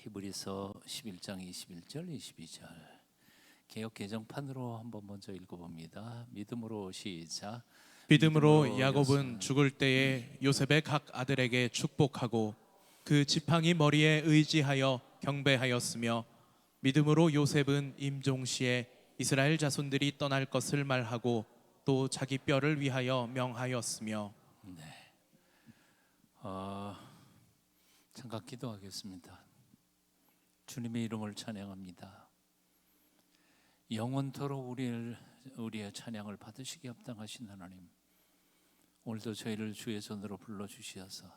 히브리서 11장 21절 22절 개역 개정판으로 한번 먼저 읽어봅니다. 믿음으로 시작. 믿음으로 야곱은 죽을 때에 요셉의 각 아들에게 축복하고 그 지팡이 머리에 의지하여 경배하였으며, 믿음으로 요셉은 임종시에 이스라엘 자손들이 떠날 것을 말하고 또 자기 뼈를 위하여 명하였으며. 잠깐 기도하겠습니다. 주님의 이름을 찬양합니다. 영원토록 우리의 찬양을 받으시기 합당하신 하나님, 오늘도 저희를 주의 손으로 불러주시어서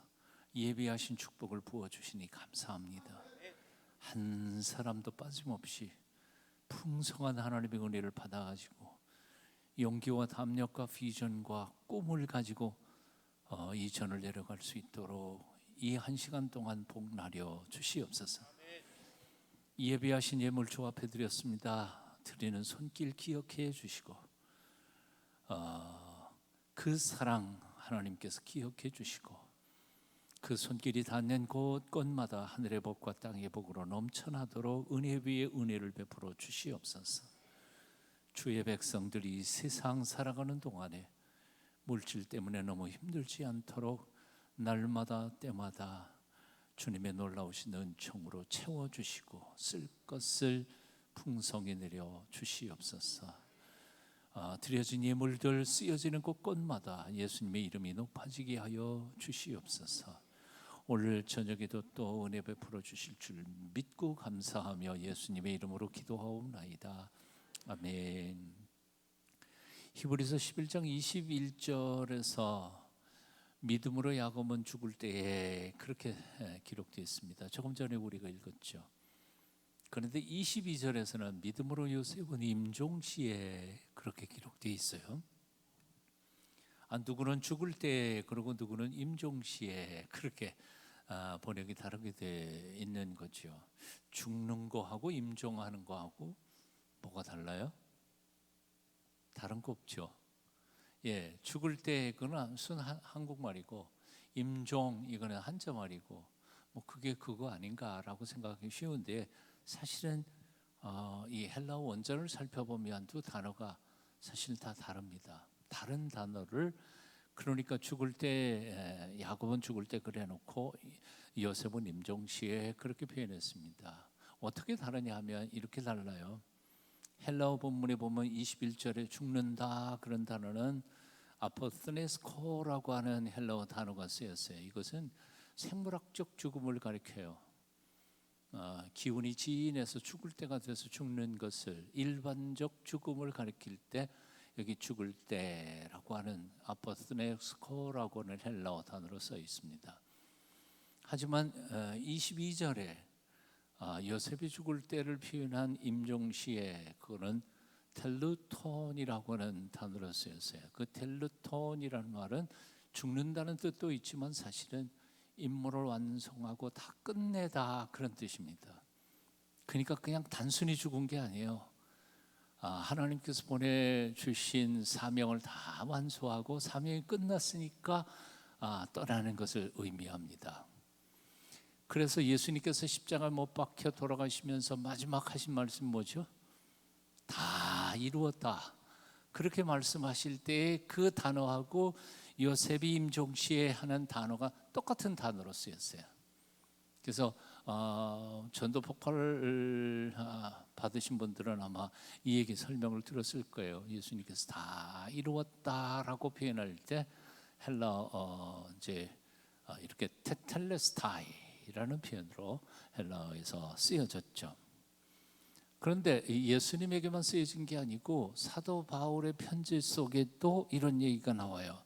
예비하신 축복을 부어주시니 감사합니다. 한 사람도 빠짐없이 풍성한 하나님의 은혜를 받아가지고 용기와 담력과 비전과 꿈을 가지고 이 전을 내려갈 수 있도록 이 한 시간 동안 복 나려 주시옵소서. 예비하신 예물 주 앞에 드렸습니다. 드리는 손길 기억해 주시고 그 사랑 하나님께서 기억해 주시고 그 손길이 닿는 곳곳마다 하늘의 복과 땅의 복으로 넘쳐나도록 은혜 위에 은혜를 베풀어 주시옵소서. 주의 백성들이 세상 살아가는 동안에 물질 때문에 너무 힘들지 않도록 날마다 때마다 주님의 놀라우신 은총으로 채워주시고 쓸 것을 풍성히 내려 주시옵소서. 드려진 예물들 쓰여지는 곳곳마다 예수님의 이름이 높아지게 하여 주시옵소서. 오늘 저녁에도 또 은혜 베풀어 주실 줄 믿고 감사하며 예수님의 이름으로 기도하옵나이다. 아멘. 히브리서 11장 21절에서 믿음으로 야곱은 죽을 때에 그렇게 기록되어 있습니다. 조금 전에 우리가 읽었죠. 그런데 22절에서는 믿음으로 요셉은 임종시에 그렇게 기록되어 있어요. 누구는 죽을 때, 그리고 누구는 임종시에, 그렇게 번역이 다르게 되어 있는 거죠. 죽는 거하고 임종하는 거하고 뭐가 달라요? 다른 거 없죠. 예, 죽을 때 그거는 순 한국말이고 임종 이거는 한자말이고 뭐 그게 그거 아닌가라고 생각하기 쉬운데, 사실은 이 헬라어 원전을 살펴보면 두 단어가 사실 다 다릅니다. 다른 단어를, 그러니까 죽을 때 야곱은 죽을 때 그래놓고 요셉은 임종시에 그렇게 표현했습니다. 어떻게 다르냐 하면 이렇게 달라요. 헬라어 본문에 보면 21절에 죽는다 그런 단어는 아포스네스코라고 하는 헬라어 단어가 쓰였어요. 이것은 생물학적 죽음을 가리켜요. 기운이 지인해서 죽을 때가 돼서 죽는 것을, 일반적 죽음을 가리킬 때 여기 죽을 때라고 하는 아포스네스코라고 하는 헬라어 단어로 써 있습니다. 하지만 22절에 요셉이 죽을 때를 표현한 임종시에 그거는 텔루톤이라고 하는 단어로 쓰였어요. 그 텔루톤이라는 말은 죽는다는 뜻도 있지만 사실은 임무를 완성하고 다 끝내다 그런 뜻입니다. 그러니까 그냥 단순히 죽은 게 아니에요. 하나님께서 보내주신 사명을 다 완수하고 사명이 끝났으니까 떠나는 것을 의미합니다. 그래서 예수님께서 십자가에 못 박혀 돌아가시면서 마지막 하신 말씀 뭐죠? 다 이루었다. 그렇게 말씀하실 때 그 단어하고 요셉이 임종시에 하는 단어가 똑같은 단어로 쓰였어요. 그래서 전도 폭발을 받으신 분들은 아마 이 얘기 설명을 들었을 거예요. 예수님께서 다 이루었다라고 표현할 때 헬라어 이렇게 테텔레스타이라는 표현으로 헬라어에서 쓰여졌죠. 그런데 예수님에게만 쓰여진 게 아니고 사도 바울의 편지 속에도 이런 얘기가 나와요.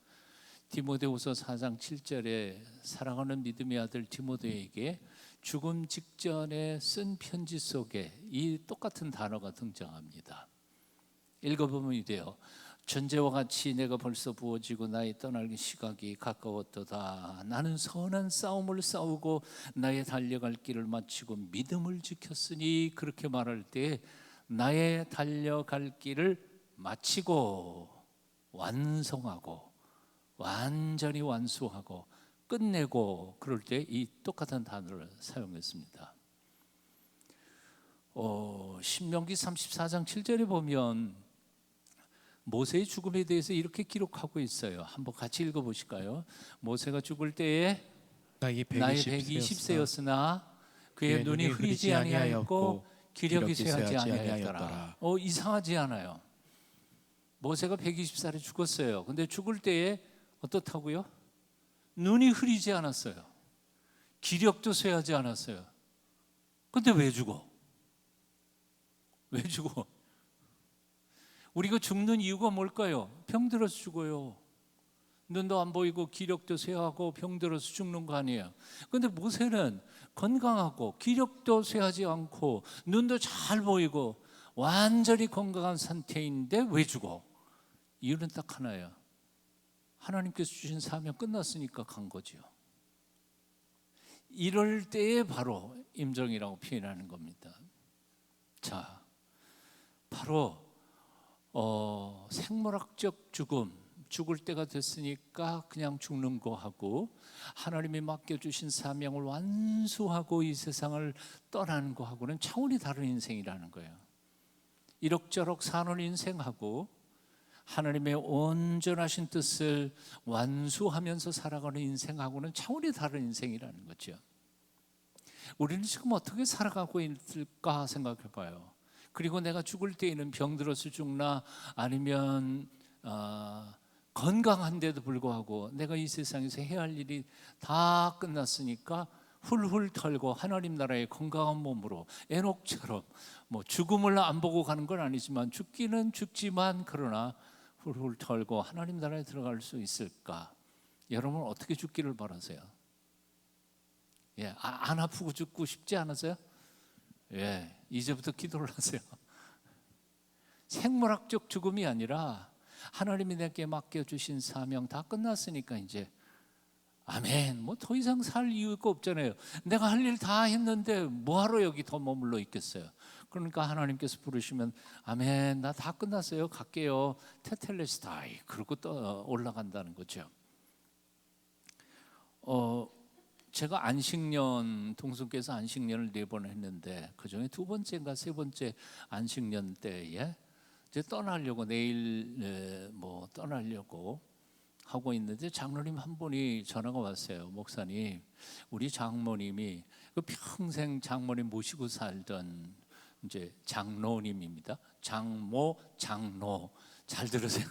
디모데후서 4장 7절에 사랑하는 믿음의 아들 디모데에게 죽음 직전에 쓴 편지 속에 이 똑같은 단어가 등장합니다. 읽어보면 이래요. 전제와 같이 내가 벌써 부어지고 나의 떠날 시각이 가까웠도다. 나는 선한 싸움을 싸우고 나의 달려갈 길을 마치고 믿음을 지켰으니, 그렇게 말할 때 나의 달려갈 길을 마치고 완성하고 완전히 완수하고 끝내고, 그럴 때 이 똑같은 단어를 사용했습니다. 신명기 34장 7절에 보면 모세의 죽음에 대해서 이렇게 기록하고 있어요. 한번 같이 읽어보실까요? 모세가 죽을 때에 나이 나이 120세였으나 120세였으나 그의 눈이 흐리지 아니하였고 기력이 쇠하지 아니하였더라. 이상하지 않아요? 모세가 120살에 죽었어요. 근데 죽을 때에 어떻다고요? 눈이 흐리지 않았어요. 기력도 쇠하지 않았어요. 근데 왜 죽어? 왜 죽어? 우리가 죽는 이유가 뭘까요? 병들어서 죽어요. 눈도 안 보이고 기력도 쇠하고 병들어서 죽는 거 아니에요. 근데 모세는 건강하고 기력도 쇠하지 않고 눈도 잘 보이고 완전히 건강한 상태인데 왜 죽어? 이유는 딱 하나예요. 하나님께서 주신 사명 끝났으니까 간 거죠. 이럴 때에 바로 임종이라고 표현하는 겁니다. 자, 바로 생물학적 죽음, 죽을 때가 됐으니까 그냥 죽는 거 하고 하나님이 맡겨주신 사명을 완수하고 이 세상을 떠나는 거 하고는 차원이 다른 인생이라는 거예요. 이럭저럭 사는 인생하고 하나님의 온전하신 뜻을 완수하면서 살아가는 인생하고는 차원이 다른 인생이라는 거죠. 우리는 지금 어떻게 살아가고 있을까 생각해 봐요. 그리고 내가 죽을 때에는 병들어서 죽나 아니면 건강한데도 불구하고 내가 이 세상에서 해야 할 일이 다 끝났으니까 훌훌 털고 하나님 나라의 건강한 몸으로 에녹처럼 뭐 죽음을 안 보고 가는 건 아니지만 죽기는 죽지만 그러나 훌훌 털고 하나님 나라에 들어갈 수 있을까? 여러분 어떻게 죽기를 바라세요? 안 아프고 죽고 싶지 않으세요? 이제부터 기도를 하세요. 생물학적 죽음이 아니라 하나님이 내게 맡겨주신 사명 다 끝났으니까 이제 아멘. 뭐 더 이상 살 이유가 없잖아요. 내가 할 일 다 했는데 뭐하러 여기 더 머물러 있겠어요. 그러니까 하나님께서 부르시면 아멘. 나 다 끝났어요. 갈게요. 테텔레스타이. 그러고 또 올라간다는 거죠. 제가 안식년 동성교회에서 안식년을 4번 했는데 그중에 2번째인가 3번째 안식년 때에 이제 떠나려고 내일 뭐 떠나려고 하고 있는데 장로님 한 분이 전화가 왔어요. 목사님, 우리 장모님이 평생 장모님 모시고 살던 이제 장로님입니다. 장모, 장로 잘 들으세요.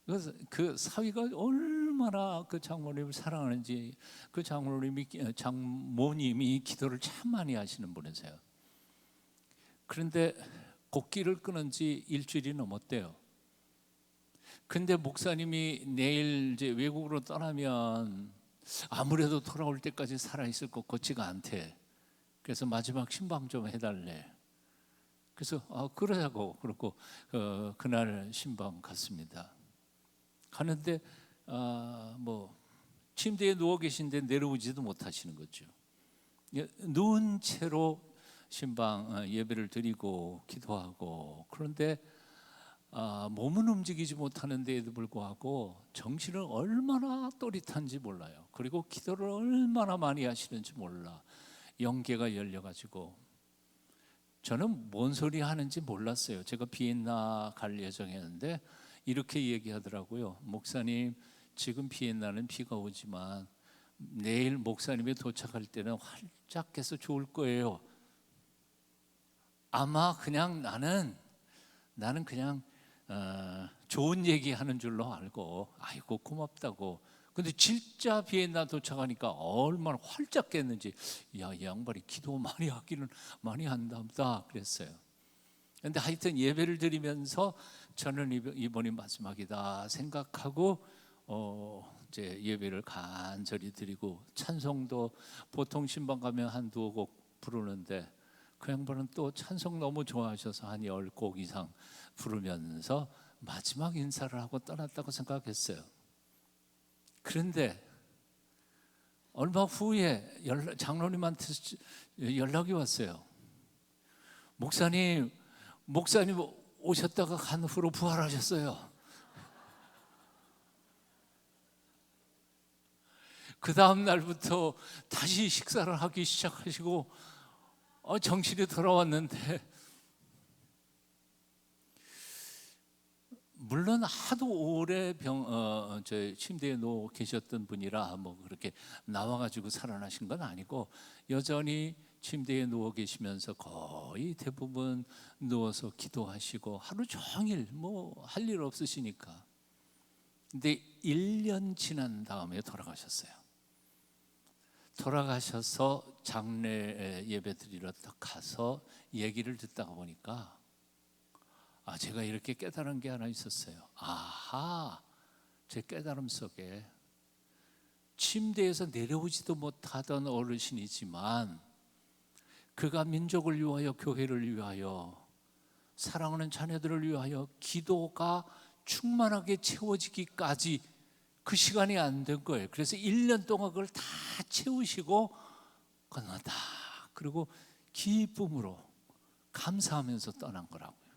그래서 그 사위가 얼마나 그 장모님을 사랑하는지 그 장모님이 기도를 참 많이 하시는 분이세요. 그런데 곡기를 끊은 지 일주일이 넘었대요. 근데 목사님이 내일 이제 외국으로 떠나면 아무래도 돌아올 때까지 살아있을 것 같지가 않대. 그래서 마지막 신방 좀 해달래. 그래서 그러자고 그러고 그날 신방 갔습니다. 가는데 뭐 침대에 누워 계신데 내려오지도 못하시는 거죠. 누운 채로 신방 예배를 드리고 기도하고 그런데 몸은 움직이지 못하는데에도 불구하고 정신은 얼마나 또릿한지 몰라요. 그리고 기도를 얼마나 많이 하시는지 몰라. 영계가 열려가지고 저는 뭔 소리 하는지 몰랐어요. 제가 비엔나 갈 예정이었는데 이렇게 얘기하더라고요. 목사님, 지금 비엔나는 비가 오지만 내일 목사님이 도착할 때는 활짝해서 좋을 거예요. 아마 그냥 나는 그냥 좋은 얘기하는 줄로 알고 아이고 고맙다고. 근데 진짜 비엔나 도착하니까 얼마나 활짝했는지 야, 이 양반이 기도 많이 하기는 많이 한다 보다 그랬어요. 근데 하여튼 예배를 드리면서 저는 이번이 마지막이다 생각하고 이제 예배를 간절히 드리고 찬송도 보통 신방 가면 한두 곡 부르는데 그 양반은 또 찬송 너무 좋아하셔서 한 10곡 이상 부르면서 마지막 인사를 하고 떠났다고 생각했어요. 그런데 얼마 후에 장로님한테 연락이 왔어요. 목사님 오셨다가 간 후로 부활하셨어요. 그 다음 날부터 다시 식사를 하기 시작하시고 정신이 돌아왔는데, 물론 하도 오래 저 침대에 누워 계셨던 분이라 뭐 그렇게 나와가지고 살아나신 건 아니고, 여전히 침대에 누워 계시면서 거의 대부분 누워서 기도하시고 하루 종일 뭐 할 일 없으시니까. 근데 1년 지난 다음에 돌아가셨어요. 돌아가셔서 장례 예배 드리러 딱 가서 얘기를 듣다가 보니까 제가 이렇게 깨달은 게 하나 있었어요. 아하, 제 깨달음 속에 침대에서 내려오지도 못하던 어르신이지만 그가 민족을 위하여, 교회를 위하여, 사랑하는 자녀들을 위하여 기도가 충만하게 채워지기까지 그 시간이 안 된 거예요. 그래서 1년 동안 그걸 다 채우시고 건너다, 그리고 기쁨으로 감사하면서 떠난 거라고요.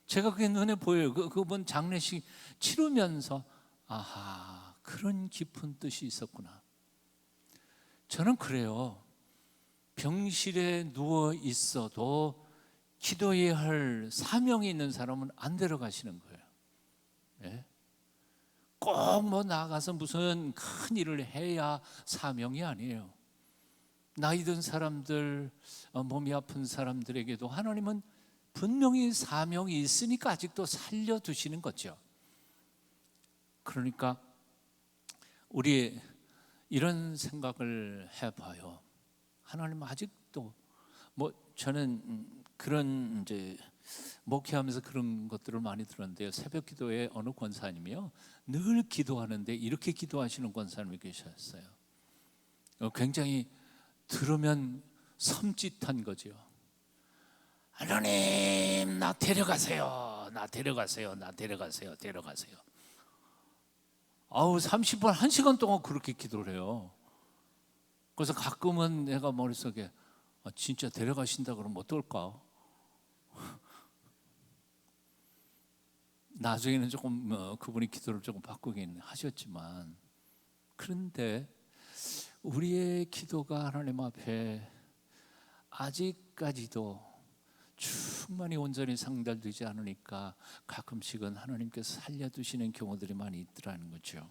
제가 그게 눈에 보여요. 그분 장례식 치르면서 아하, 그런 깊은 뜻이 있었구나. 저는 그래요. 병실에 누워 있어도 기도해야 할 사명이 있는 사람은 안 데려가시는 거예요. 네? 꼭 뭐 나가서 무슨 큰 일을 해야 사명이 아니에요. 나이 든 사람들, 몸이 아픈 사람들에게도 하나님은 분명히 사명이 있으니까 아직도 살려두시는 거죠. 그러니까 우리 이런 생각을 해봐요. 하나님 아직도, 뭐 저는 그런 이제 목회하면서 그런 것들을 많이 들었는데요. 새벽 기도에 어느 권사님이요, 늘 기도하는데 이렇게 기도하시는 권사님이 계셨어요. 굉장히 들으면 섬찟한 거죠. 하나님, 나 데려가세요. 나 데려가세요. 나 데려가세요. 데려가세요. 30분, 1시간 동안 그렇게 기도를 해요. 그래서 가끔은 내가 머릿속에 진짜 데려가신다 그러면 어떨까? 나중에는 조금 그분이 기도를 조금 바꾸긴 하셨지만, 그런데 우리의 기도가 하나님 앞에 아직까지도 충만히 온전히 상달되지 않으니까 가끔씩은 하나님께서 살려두시는 경우들이 많이 있더라는 거죠.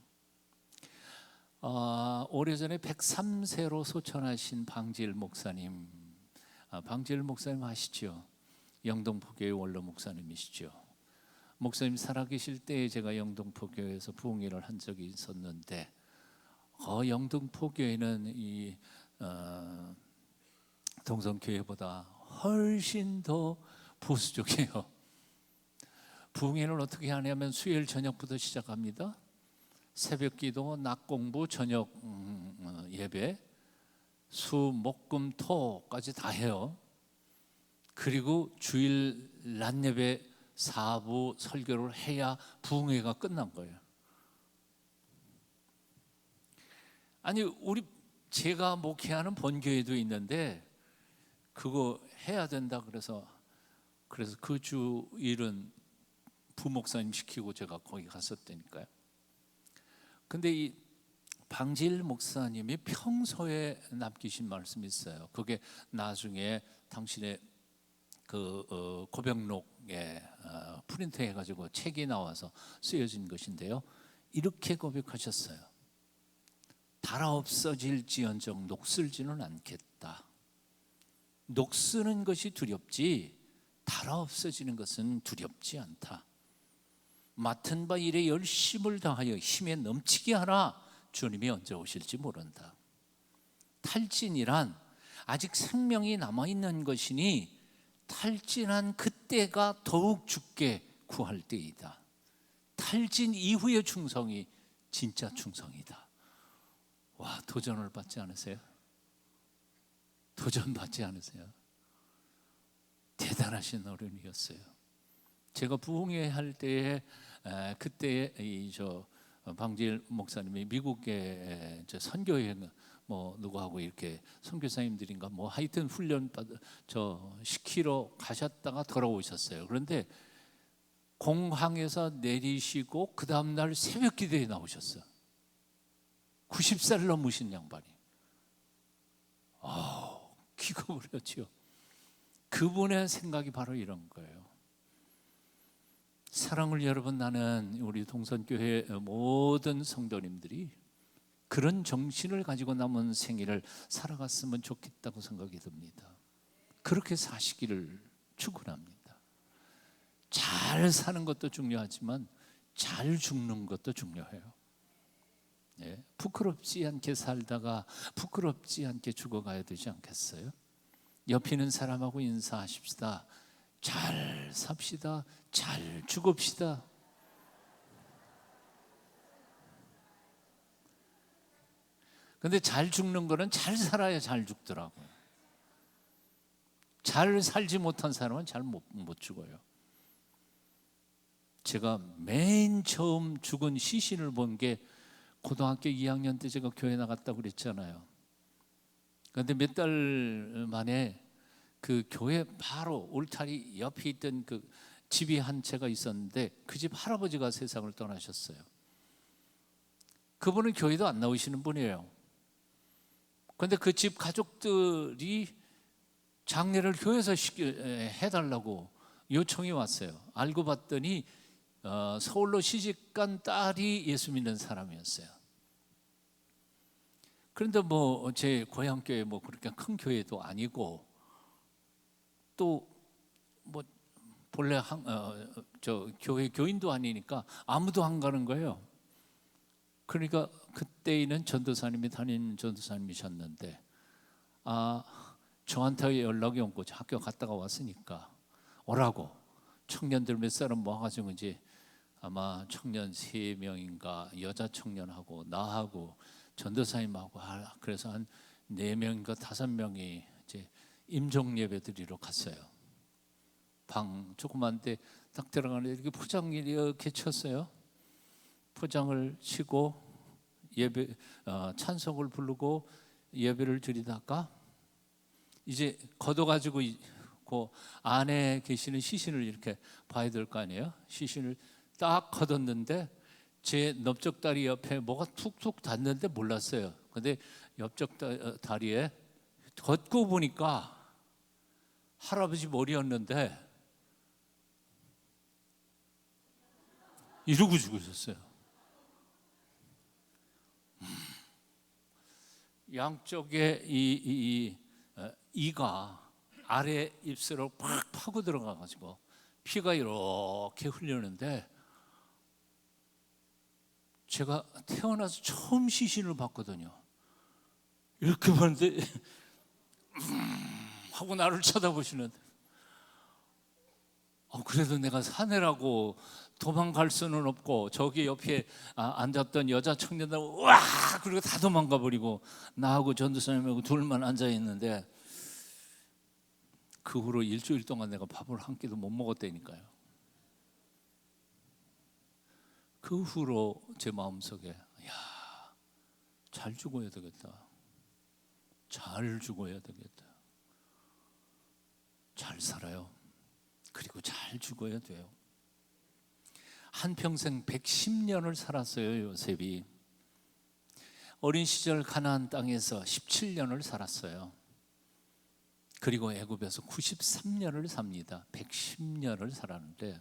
오래전에 103세로 소천하신 방지일 목사님, 방지일 목사님 아시죠? 영동포교회 원로 목사님이시죠. 목사님 살아계실 때에 제가 영동포교회에서 부흥회를 한 적이 있었는데, 영동포교회는 이 동성교회보다 훨씬 더 보수적이에요. 부흥회는 어떻게 하냐면 수요일 저녁부터 시작합니다. 새벽기도, 낮공부, 저녁 예배, 수, 목, 금, 토까지 다 해요. 그리고 주일 낮 예배 4부 설교를 해야 부흥회가 끝난 거예요. 아니, 제가 목회하는 본교회도 있는데 그거 해야 된다 그래서 그 주일은 부목사님 시키고 제가 거기 갔었다니까요. 근데 이 방질 목사님이 평소에 남기신 말씀이 있어요. 그게 나중에 당신의 그 고백록에 프린트해가지고 책이 나와서 쓰여진 것인데요. 이렇게 고백하셨어요. 달아 없어질지언정 녹슬지는 않겠다. 녹쓰는 것이 두렵지 달아 없어지는 것은 두렵지 않다. 맡은 바 일에 열심을 다하여 힘에 넘치게 하라. 주님이 언제 오실지 모른다. 탈진이란 아직 생명이 남아있는 것이니 탈진한 그때가 더욱 죽게 구할 때이다. 탈진 이후의 충성이 진짜 충성이다. 와, 도전을 받지 않으세요? 도전받지 않으세요? 대단하신 어른이었어요. 제가 부흥회 할 때에 그때 방질 목사님이 미국에 선교여행 뭐 누구하고 이렇게 선교사님들인가 뭐 하여튼 훈련 시키러 가셨다가 돌아오셨어요. 그런데 공항에서 내리시고 그 다음 날 새벽 기도에 나오셨어요. 90살 넘으신 양반이. 기겁을 했지요. 그분의 생각이 바로 이런 거예요. 사랑을 여러분, 나는 우리 동선교회 모든 성도님들이 그런 정신을 가지고 남은 생애를 살아갔으면 좋겠다고 생각이 듭니다. 그렇게 사시기를 축원합니다. 잘 사는 것도 중요하지만 잘 죽는 것도 중요해요. 예, 부끄럽지 않게 살다가 부끄럽지 않게 죽어가야 되지 않겠어요? 옆에 있는 사람하고 인사하십시다. 잘 삽시다. 잘 죽읍시다. 근데 잘 죽는 거는 잘 살아야 잘 죽더라고요. 잘 살지 못한 사람은 잘 못 죽어요. 제가 맨 처음 죽은 시신을 본 게 고등학교 2학년 때 제가 교회 나갔다고 그랬잖아요. 그런데 몇 달 만에 그 교회 바로 울타리 옆에 있던 그 집이 한 채가 있었는데 그 집 할아버지가 세상을 떠나셨어요. 그분은 교회도 안 나오시는 분이에요. 그런데 그 집 가족들이 장례를 교회에서 해달라고 요청이 왔어요. 알고 봤더니 서울로 시집간 딸이 예수 믿는 사람이었어요. 그런데 뭐 제 고향 교회 뭐 그렇게 큰 교회도 아니고 또 뭐 본래 저 교회 교인도 아니니까 아무도 안 가는 거예요. 그러니까 그때에는 전도사님이 담임 전도사님이셨는데 저한테 연락이 온 거죠. 학교 갔다가 왔으니까 오라고. 청년들 몇 사람 모아가지고 이제 아마 청년 3명인가 여자 청년하고 나하고 전도사님하고 그래서 한 4명인가 5명이 이제 임종 예배 드리러 갔어요. 방 조그만데 딱 들어가는데 이렇게 포장을 이렇게 쳤어요. 포장을 치고 예배 찬송을 부르고 예배를 드리다가 이제 걷어가지고 그 안에 계시는 시신을 이렇게 봐야 될 거 아니에요. 시신을 딱 걷었는데 제 넓적 다리 옆에 뭐가 툭툭 닿는데 몰랐어요. 근데 옆적 다리에 걷고 보니까 할아버지 머리였는데 이러고 죽으셨어요. 양쪽에 이가 아래 입술로 팍 파고 들어가가지고 피가 이렇게 흘리는데 제가 태어나서 처음 시신을 봤거든요. 이렇게 봤는데 하고 나를 쳐다보시는데 그래도 내가 사내라고 도망갈 수는 없고 저기 옆에 앉았던 여자 청년들 와 그리고 다 도망가 버리고 나하고 전도사님하고 둘만 앉아 있는데 그 후로 일주일 동안 내가 밥을 한 끼도 못 먹었다니까요. 그 후로 제 마음속에 잘 죽어야 되겠다. 잘 죽어야 되겠다. 잘 살아요. 그리고 잘 죽어야 돼요. 한평생 110년을 살았어요. 요셉이 어린 시절 가나안 땅에서 17년을 살았어요. 그리고 애굽에서 93년을 삽니다. 110년을 살았는데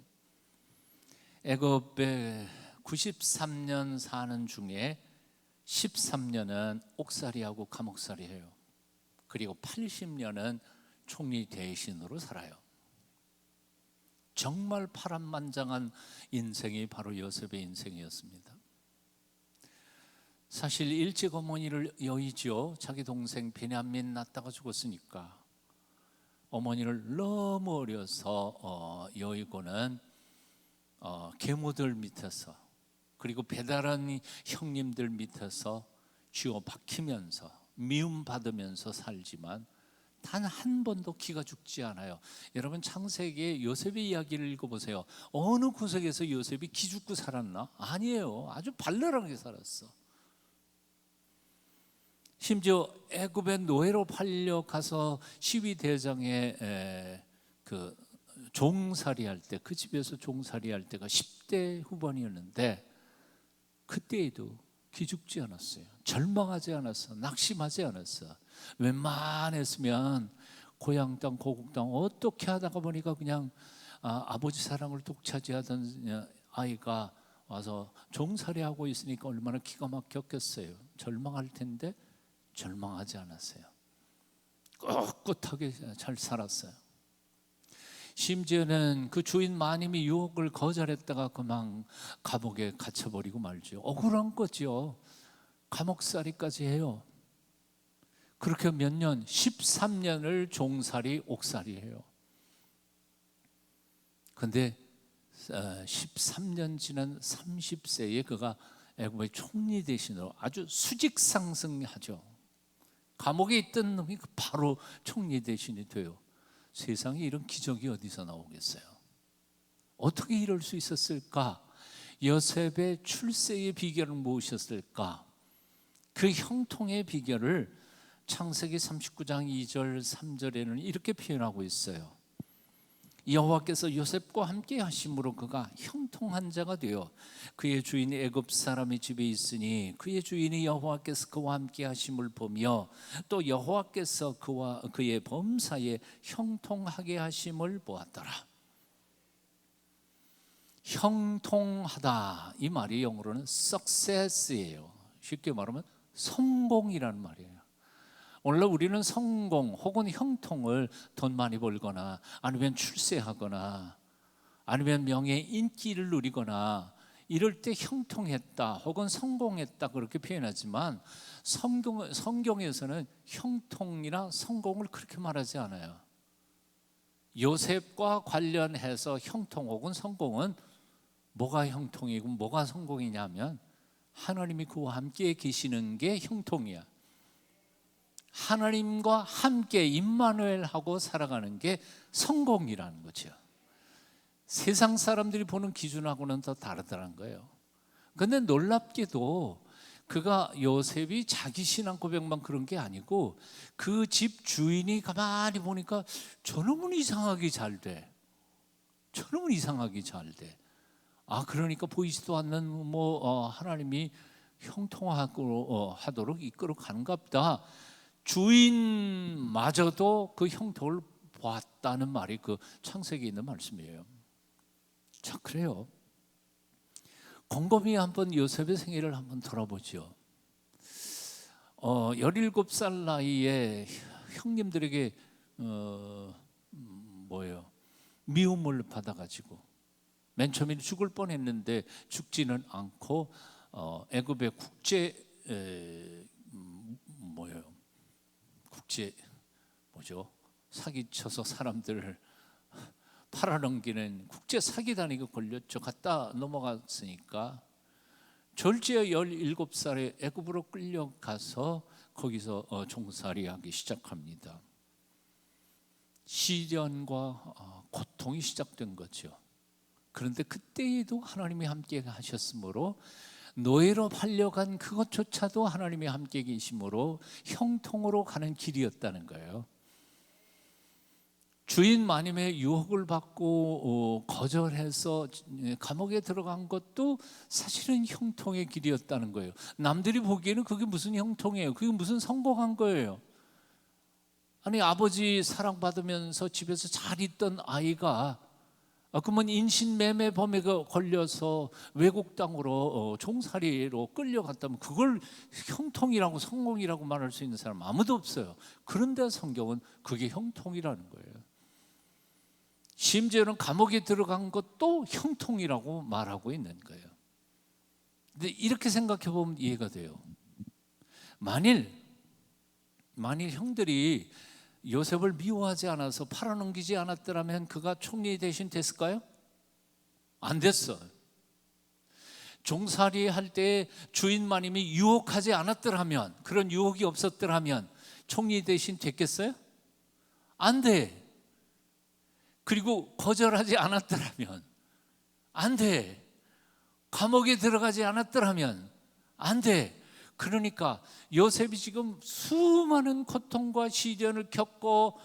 애굽에 93년 사는 중에 13년은 옥살이하고 감옥살이해요. 그리고 80년은 총리 대신으로 살아요. 정말 파란만장한 인생이 바로 요셉의 인생이었습니다. 사실 일찍 어머니를 여의죠. 자기 동생 베냐민 낳다가 죽었으니까 어머니를 너무 어려서 여의고는 계모들 밑에서 그리고 배달한 형님들 밑에서 쥐어 박히면서 미움받으면서 살지만 단 한 번도 기가 죽지 않아요. 여러분 창세기의 요셉의 이야기를 읽어보세요. 어느 구석에서 요셉이 기 죽고 살았나? 아니에요. 아주 발랄하게 살았어. 심지어 애굽의 노예로 팔려가서 시위대장의 그 종살이할 때, 그 집에서 종살이할 때가 10대 후반이었는데 그때에도 기죽지 않았어요. 절망하지 않았어. 낙심하지 않았어. 웬만했으면 고향 땅 고국 땅 어떻게 하다가 보니까 그냥 아버지 사랑을 독차지하던 아이가 와서 종살이하고 있으니까 얼마나 기가 막혔겠어요. 절망할 텐데 절망하지 않았어요. 꿋꿋하게 잘 살았어요. 심지어는 그 주인 마님이 유혹을 거절했다가 그만 감옥에 갇혀버리고 말죠. 억울한 거죠. 감옥살이까지 해요. 그렇게 몇 년, 13년을 종살이 옥살이 해요. 근데 13년 지난 30세에 그가 애굽의 총리 대신으로 아주 수직 상승하죠. 감옥에 있던 놈이 바로 총리 대신이 돼요. 세상에 이런 기적이 어디서 나오겠어요? 어떻게 이럴 수 있었을까? 요셉의 출세의 비결은 무엇이었을까? 그 형통의 비결을 창세기 39장 2절 3절에는 이렇게 표현하고 있어요. 여호와께서 요셉과 함께 하심으로 그가 형통한 자가 되어 그의 주인 애굽 사람의 집에 있으니 그의 주인이 여호와께서 그와 함께 하심을 보며 또 여호와께서 그와 그의 범사에 형통하게 하심을 보았더라. 형통하다, 이 말이 영어로는 success예요. 쉽게 말하면 성공이라는 말이에요. 원래 우리는 성공 혹은 형통을 돈 많이 벌거나 아니면 출세하거나 아니면 명예 인기를 누리거나 이럴 때 형통했다 혹은 성공했다 그렇게 표현하지만 성경에서는 형통이나 성공을 그렇게 말하지 않아요. 요셉과 관련해서 형통 혹은 성공은 뭐가 형통이고 뭐가 성공이냐면 하나님이 그와 함께 계시는 게 형통이야. 하나님과 함께 임마누엘하고 살아가는 게 성공이라는 거죠. 세상 사람들이 보는 기준하고는 더 다르다는 거예요. 그런데 놀랍게도 그가 요셉이 자기 신앙 고백만 그런 게 아니고 그 집 주인이 가만히 보니까 저놈은 이상하게 잘 돼. 저놈은 이상하게 잘 돼. 그러니까 보이지도 않는 하나님이 형통하도록 이끌어 가는가 보다. 주인마저도 그 형통을 보았다는 말이 그 창세기에 있는 말씀이에요. 자, 그래요. 곰곰이 한번 요셉의 생애를 한번 돌아보죠. 17살 나이에 형님들에게 미움을 받아가지고 맨 처음에 죽을 뻔했는데 죽지는 않고 애굽의 사기쳐서 사람들을 팔아넘기는 국제 사기단에 걸렸죠. 갔다 넘어갔으니까 졸지에 17살에 애굽으로 끌려가서 거기서 종살이하기 시작합니다. 시련과 고통이 시작된 거죠. 그런데 그때에도 하나님이 함께 하셨으므로 노예로 팔려간 그것조차도 하나님이 함께 계심으로 형통으로 가는 길이었다는 거예요. 주인 마님의 유혹을 받고 거절해서 감옥에 들어간 것도 사실은 형통의 길이었다는 거예요. 남들이 보기에는 그게 무슨 형통이에요? 그게 무슨 성공한 거예요? 아니, 아버지 사랑받으면서 집에서 잘 있던 아이가 그러면 인신매매범에 걸려서 외국 땅으로 종살이로 끌려갔다면 그걸 형통이라고 성공이라고 말할 수 있는 사람 아무도 없어요. 그런데 성경은 그게 형통이라는 거예요. 심지어는 감옥에 들어간 것도 형통이라고 말하고 있는 거예요. 근데 이렇게 생각해 보면 이해가 돼요. 만일 형들이 요셉을 미워하지 않아서 팔아넘기지 않았더라면 그가 총리 대신 됐을까요? 안 됐어. 종살이 할 때 주인 마님이 유혹하지 않았더라면, 그런 유혹이 없었더라면 총리 대신 됐겠어요? 안 돼. 그리고 거절하지 않았더라면 안 돼. 감옥에 들어가지 않았더라면 안 돼. 그러니까 요셉이 지금 수많은 고통과 시련을 겪고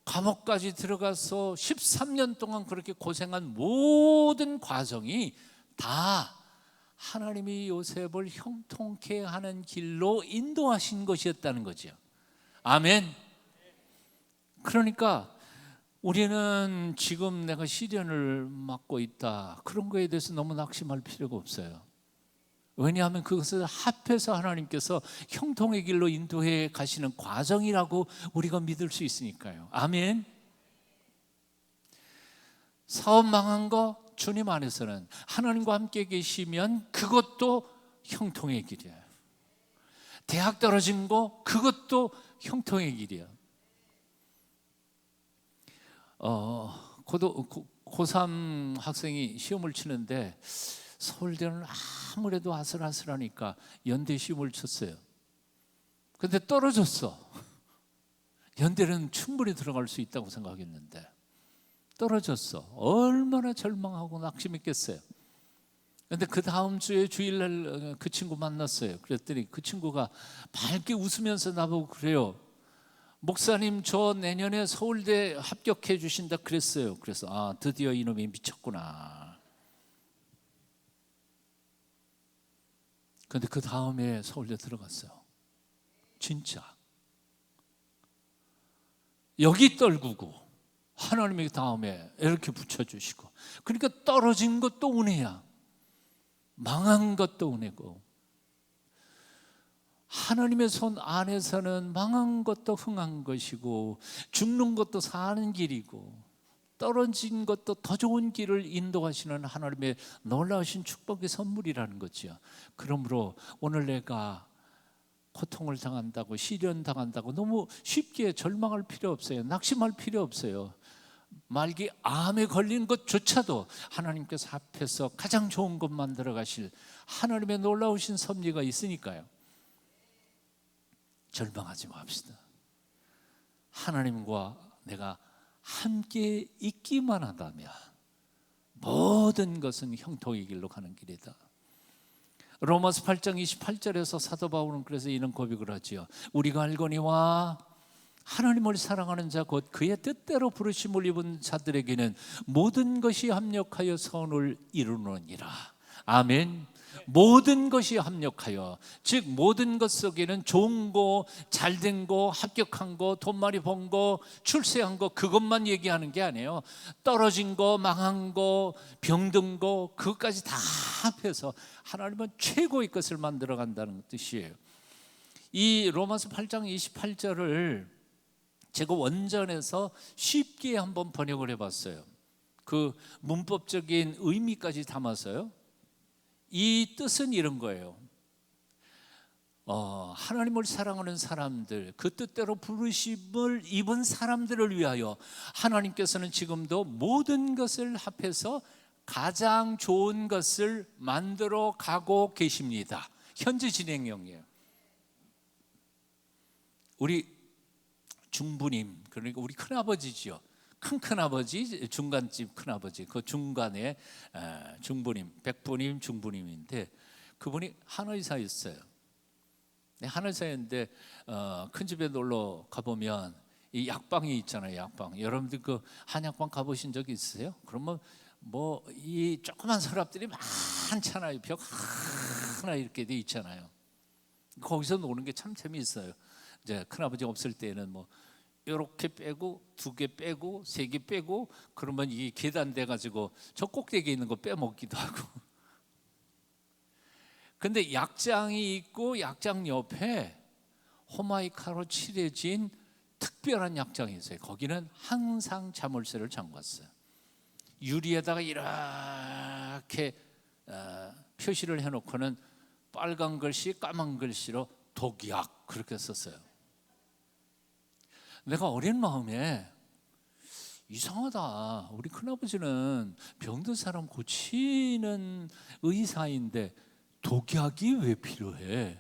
감옥까지 들어가서 13년 동안 그렇게 고생한 모든 과정이 다 하나님이 요셉을 형통케 하는 길로 인도하신 것이었다는 거죠. 아멘. 그러니까 우리는 지금 내가 시련을 맞고 있다, 그런 거에 대해서 너무 낙심할 필요가 없어요. 왜냐하면 그것을 합해서 하나님께서 형통의 길로 인도해 가시는 과정이라고 우리가 믿을 수 있으니까요. 아멘. 사업 망한 거 주님 안에서는 하나님과 함께 계시면 그것도 형통의 길이에요. 대학 떨어진 거 그것도 형통의 길이에요. 고3 학생이 시험을 치는데 서울대는 아무래도 아슬아슬하니까 연대 시험을 쳤어요. 근데 떨어졌어. 연대는 충분히 들어갈 수 있다고 생각했는데 떨어졌어. 얼마나 절망하고 낙심했겠어요. 근데 그 다음 주에 주일날 그 친구 만났어요. 그랬더니 그 친구가 밝게 웃으면서 나보고 그래요. 목사님, 저 내년에 서울대 합격해 주신다 그랬어요. 그래서 아, 드디어 이놈이 미쳤구나. 근데 그 다음에 서울대 들어갔어요. 진짜. 여기 떨구고 하나님이 다음에 이렇게 붙여주시고, 그러니까 떨어진 것도 은혜야, 망한 것도 은혜고, 하나님의 손 안에서는 망한 것도 흥한 것이고 죽는 것도 사는 길이고 떨어진 것도 더 좋은 길을 인도하시는 하나님의 놀라우신 축복의 선물이라는 거죠. 그러므로 오늘 내가 고통을 당한다고, 시련 당한다고 너무 쉽게 절망할 필요 없어요. 낙심할 필요 없어요. 말기 암에 걸린 것조차도 하나님께서 앞에서 가장 좋은 것 만들어 가실 하나님의 놀라우신 섭리가 있으니까요. 절망하지 맙시다. 하나님과 내가 함께 있기만 한다면 모든 것은 형통의 길로 가는 길이다. 로마서 8장 28절에서 사도 바울은 그래서 이런 고백을 하지요. 우리가 알거니와 하나님을 사랑하는 자 곧 그의 뜻대로 부르심을 입은 자들에게는 모든 것이 합력하여 선을 이루느니라. 아멘. 모든 것이 합력하여, 즉 모든 것 속에는 좋은 거, 잘된 거, 합격한 거, 돈 많이 번 거, 출세한 거, 그것만 얘기하는 게 아니에요. 떨어진 거, 망한 거, 병든 거, 그것까지 다 합해서 하나님은 최고의 것을 만들어 간다는 뜻이에요. 이 로마서 8장 28절을 제가 원전에서 쉽게 한번 번역을 해봤어요. 그 문법적인 의미까지 담아서요. 이 뜻은 이런 거예요. 하나님을 사랑하는 사람들, 그 뜻대로 부르심을 입은 사람들을 위하여 하나님께서는 지금도 모든 것을 합해서 가장 좋은 것을 만들어 가고 계십니다. 현재 진행형이에요. 우리 중부님, 그러니까 우리 큰아버지죠. 큰아버지, 중간집 큰아버지, 그 중간에 중부님, 백부님, 중부님인데 그분이 한의사였어요. 한의사였는데 큰 집에 놀러 가보면 이 약방이 있잖아요. 약방. 여러분들 그 한약방 가보신 적 있으세요? 그러면 뭐 이 조그만 서랍들이 많잖아요. 벽 하나 이렇게 돼 있잖아요. 거기서 노는 게 참 재미있어요. 이제 큰아버지 없을 때는 뭐 이렇게 빼고 2개 빼고 3개 빼고 그러면 이 계단 돼 가지고 저 꼭대기에 있는 거 빼먹기도 하고. 근데 약장이 있고 약장 옆에 호마이카로 칠해진 특별한 약장이 있어요. 거기는 항상 자물쇠를 잠갔어요. 유리에다가 이렇게 표시를 해놓고는 빨간 글씨 까만 글씨로 독약 그렇게 썼어요. 내가 어린 마음에 이상하다, 우리 큰아버지는 병든 사람 고치는 의사인데 독약이 왜 필요해?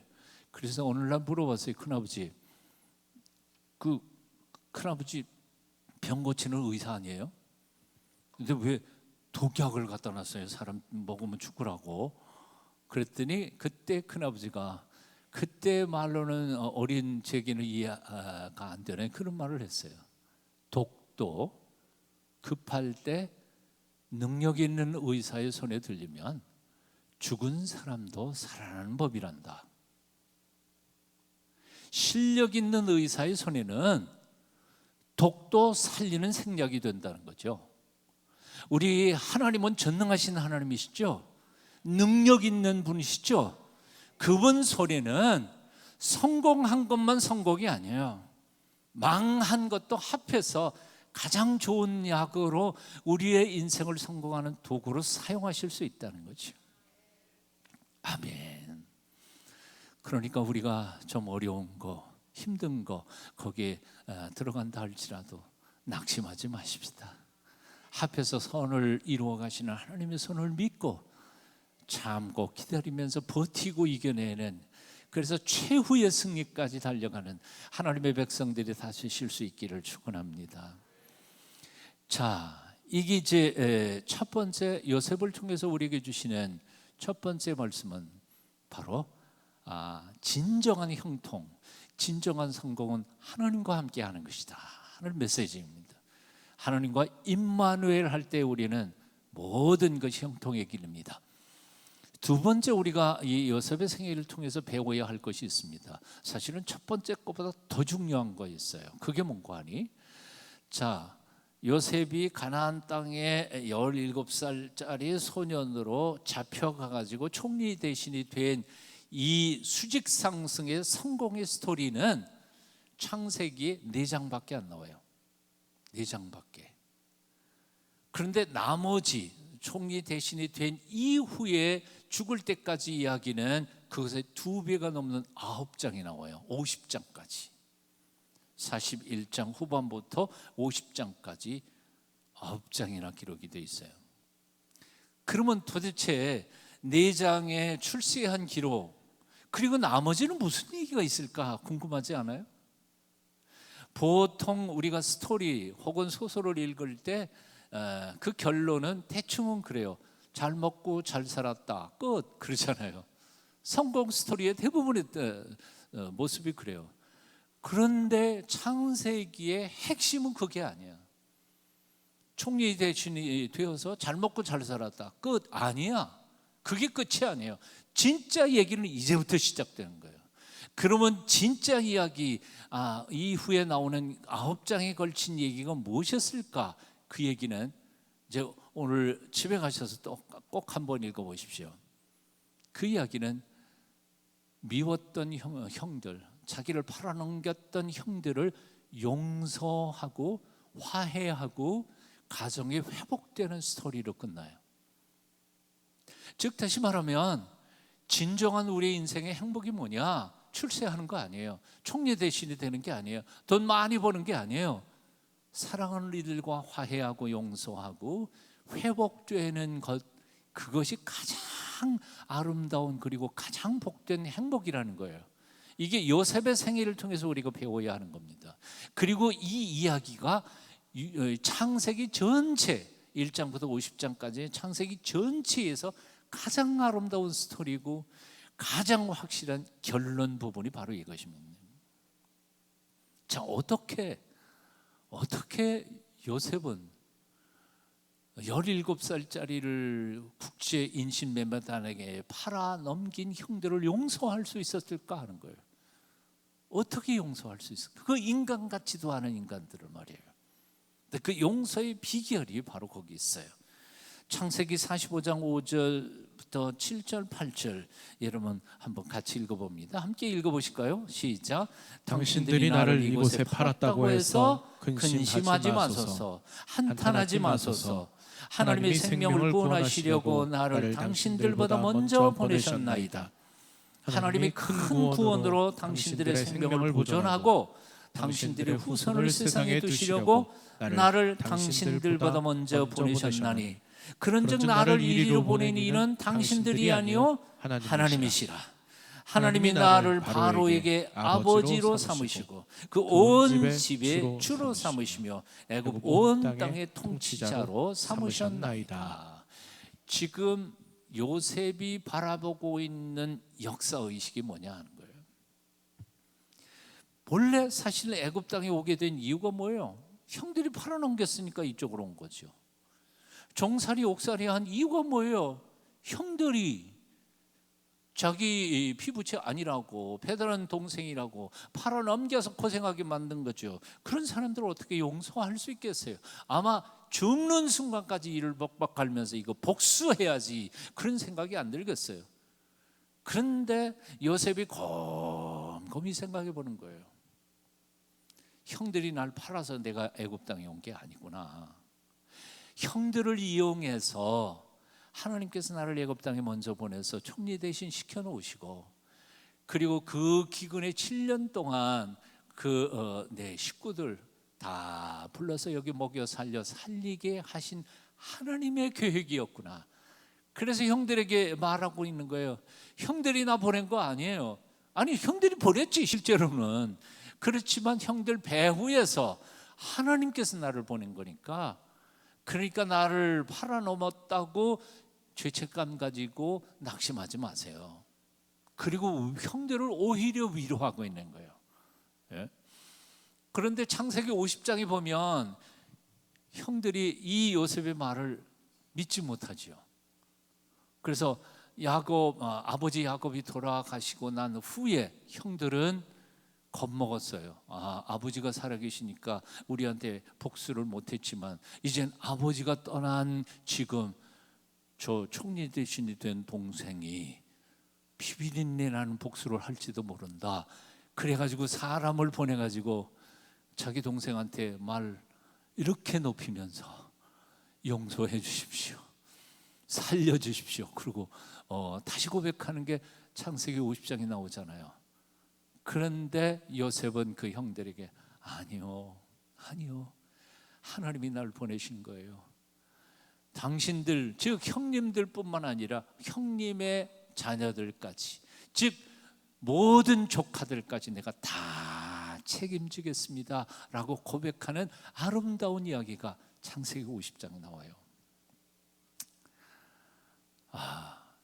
그래서 오늘날 물어봤어요. 큰아버지, 그 큰아버지 병 고치는 의사 아니에요? 근데 왜 독약을 갖다 놨어요? 사람 먹으면 죽으라고. 그랬더니 그때 큰아버지가, 그때 말로는 어린 제기는 이해가 안 되네, 그런 말을 했어요. 독도 급할 때 능력 있는 의사의 손에 들리면 죽은 사람도 살아나는 법이란다. 실력 있는 의사의 손에는 독도 살리는 생약이 된다는 거죠. 우리 하나님은 전능하신 하나님이시죠. 능력 있는 분이시죠. 그분 손에는 성공한 것만 성공이 아니에요. 망한 것도 합해서 가장 좋은 약으로 우리의 인생을 성공하는 도구로 사용하실 수 있다는 거죠. 아멘. 그러니까 우리가 좀 어려운 거, 힘든 거 거기에 들어간다 할지라도 낙심하지 마십시다. 합해서 선을 이루어 가시는 하나님의 손을 믿고 참고 기다리면서 버티고 이겨내는, 그래서 최후의 승리까지 달려가는 하나님의 백성들이 다시 쉴 수 있기를 축원합니다. 자, 이게 이제 첫 번째 요셉을 통해서 우리에게 주시는 첫 번째 말씀은 바로 진정한 형통, 진정한 성공은 하나님과 함께 하는 것이다 하는 메시지입니다. 하나님과 임마누엘 할 때 우리는 모든 것이 형통의 길입니다. 두 번째, 우리가 이 요셉의 생애를 통해서 배워야 할 것이 있습니다. 사실은 첫 번째 것보다 더 중요한 거 있어요. 그게 뭔가 하니? 자, 요셉이 가나안 땅에 17살짜리 소년으로 잡혀가가지고 총리 대신이 된 이 수직 상승의 성공의 스토리는 창세기 4장밖에 안 나와요. 4장밖에. 그런데 나머지 총리 대신이 된 이후에 죽을 때까지 이야기는 그것의 2배가 넘는 9장이 나와요. 50장까지. 41장 후반부터 50장까지 9장이나 기록이 되어 있어요. 그러면 도대체 4장의 출세한 기록, 그리고 나머지는 무슨 얘기가 있을까 궁금하지 않아요? 보통 우리가 스토리 혹은 소설을 읽을 때 그 결론은 대충은 그래요. 잘 먹고 잘 살았다, 끝, 그러잖아요. 성공 스토리의 대부분의 모습이 그래요. 그런데 창세기의 핵심은 그게 아니야. 총리 대신이 되어서 잘 먹고 잘 살았다, 끝, 아니야. 그게 끝이 아니에요. 진짜 얘기는 이제부터 시작되는 거예요. 그러면 진짜 이야기, 이후에 나오는 9장에 걸친 얘기가 무엇이었을까? 그 얘기는 이제 오늘 집에 가셔서 또 꼭 한번 읽어보십시오. 그 이야기는 미웠던 형들, 자기를 팔아넘겼던 형들을 용서하고 화해하고 가정이 회복되는 스토리로 끝나요. 즉 다시 말하면 진정한 우리의 인생의 행복이 뭐냐? 출세하는 거 아니에요. 총리 대신이 되는 게 아니에요. 돈 많이 버는 게 아니에요. 사랑하는 이들과 화해하고 용서하고 회복되는 것, 그것이 가장 아름다운 그리고 가장 복된 행복이라는 거예요. 이게 요셉의 생애를 통해서 우리가 배워야 하는 겁니다. 그리고 이 이야기가 창세기 전체 1장부터 50장까지 창세기 전체에서 가장 아름다운 스토리고 가장 확실한 결론 부분이 바로 이것입니다. 자, 어떻게 요셉은 17살짜리를 국제 인신매매단에게 팔아 넘긴 형들을 용서할 수 있었을까 하는 거예요. 어떻게 용서할 수 있을까? 그 인간 같지도 않은 인간들을 말이에요. 근데 그 용서의 비결이 바로 거기 있어요. 창세기 45장 5절부터 7절 8절 여러분 한번 같이 읽어봅니다. 함께 읽어보실까요? 시작. 당신들이 나를 이곳에 팔았다고 해서 근심하지 마소서, 한탄하지 마소서. 하나님이 생명을 구원하시려고 나를 당신들보다 먼저 보내셨나이다. 하나님이 큰 구원으로 당신들의 생명을 보존하고 당신들의 후손을 세상에 두시려고 나를 당신들보다 먼저 보내셨나니 그런즉 나를 이리로 보낸 이는 당신들이 아니요 하나님이시라. 하나님이 나를 바로에게 아버지로 삼으시고 그 온 집의 주로 삼으시며 애굽 온 땅의 통치자로 삼으셨나이다. 지금 요셉이 바라보고 있는 역사의식이 뭐냐 하는 거예요. 본래 사실 애굽 땅에 오게 된 이유가 뭐예요? 형들이 팔아넘겼으니까 이쪽으로 온 거죠. 종살이 옥살이 한 이유가 뭐예요? 형들이 자기 피부체 아니라고, 배다른 동생이라고 팔아넘겨서 고생하게 만든 거죠. 그런 사람들을 어떻게 용서할 수 있겠어요? 아마 죽는 순간까지 이를 박박하면서 이거 복수해야지, 그런 생각이 안 들겠어요. 그런데 요셉이 곰곰이 생각해 보는 거예요. 형들이 날 팔아서 내가 애굽 땅에 온 게 아니구나. 형들을 이용해서 하나님께서 나를 애굽 땅에 먼저 보내서 총리 대신 시켜 놓으시고, 그리고 그 기근의 7년 동안 내 식구들 다 불러서 여기 먹여 살려 살리게 하신 하나님의 계획이었구나. 그래서 형들에게 말하고 있는 거예요. 형들이 나 보낸 거 아니에요. 아니, 형들이 보냈지 실제로는. 그렇지만 형들 배후에서 하나님께서 나를 보낸 거니까, 그러니까 나를 팔아넘었다고 죄책감 가지고 낙심하지 마세요. 그리고 형들을 오히려 위로하고 있는 거예요. 예? 그런데 창세기 50장에 보면 형들이 이 요셉의 말을 믿지 못하죠. 그래서 아버지 야곱이 돌아가시고 난 후에 형들은 겁먹었어요. 아버지가 살아계시니까 우리한테 복수를 못했지만, 이젠 아버지가 떠난 지금 저 총리 대신이 된 동생이 비비린내 나는 복수를 할지도 모른다. 그래가지고 사람을 보내가지고 자기 동생한테 말 이렇게 높이면서 용서해 주십시오, 살려주십시오. 그리고 다시 고백하는 게 창세기 50장에 나오잖아요. 그런데 요셉은 그 형들에게 아니요, 하나님이 날 보내신 거예요. 당신들, 즉 형님들뿐만 아니라 형님의 자녀들까지, 즉 모든 조카들까지 내가 다 책임지겠습니다 라고 고백하는 아름다운 이야기가 창세기 50장에 나와요.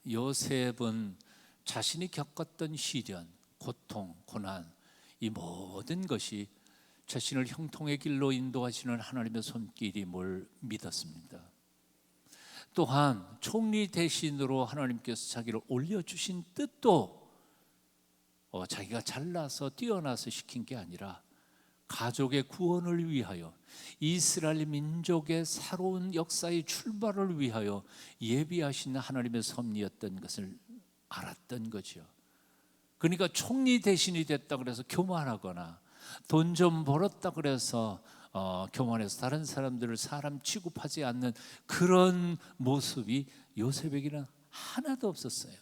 요셉은 자신이 겪었던 시련, 고통, 고난, 이 모든 것이 자신을 형통의 길로 인도하시는 하나님의 손길임을 믿었습니다. 또한 총리 대신으로 하나님께서 자기를 올려주신 뜻도 자기가 잘나서 뛰어나서 시킨 게 아니라 가족의 구원을 위하여, 이스라엘 민족의 새로운 역사의 출발을 위하여 예비하신 하나님의 섭리였던 것을 알았던 거죠. 그러니까 총리 대신이 됐다 그래서 교만하거나 돈 좀 벌었다 그래서 교만해서 다른 사람들을 사람 취급하지 않는 그런 모습이 요셉에게는 하나도 없었어요.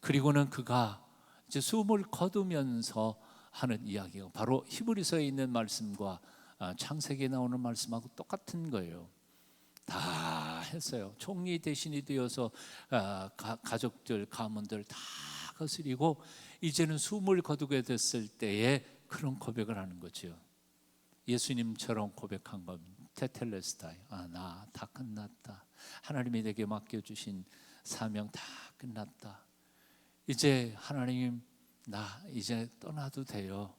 그리고는 그가 이제 숨을 거두면서 하는 이야기가 바로 히브리서에 있는 말씀과 창세기에 나오는 말씀하고 똑같은 거예요. 다 했어요. 총리 대신이 되어서 가족들, 가문들 다 거스리고 이제는 숨을 거두게 됐을 때에 그런 고백을 하는 거죠. 예수님처럼 고백한 겁니다. 테텔레스타이, 나 다 끝났다. 하나님이 내게 맡겨주신 사명 다 끝났다. 이제 하나님, 나 이제 떠나도 돼요.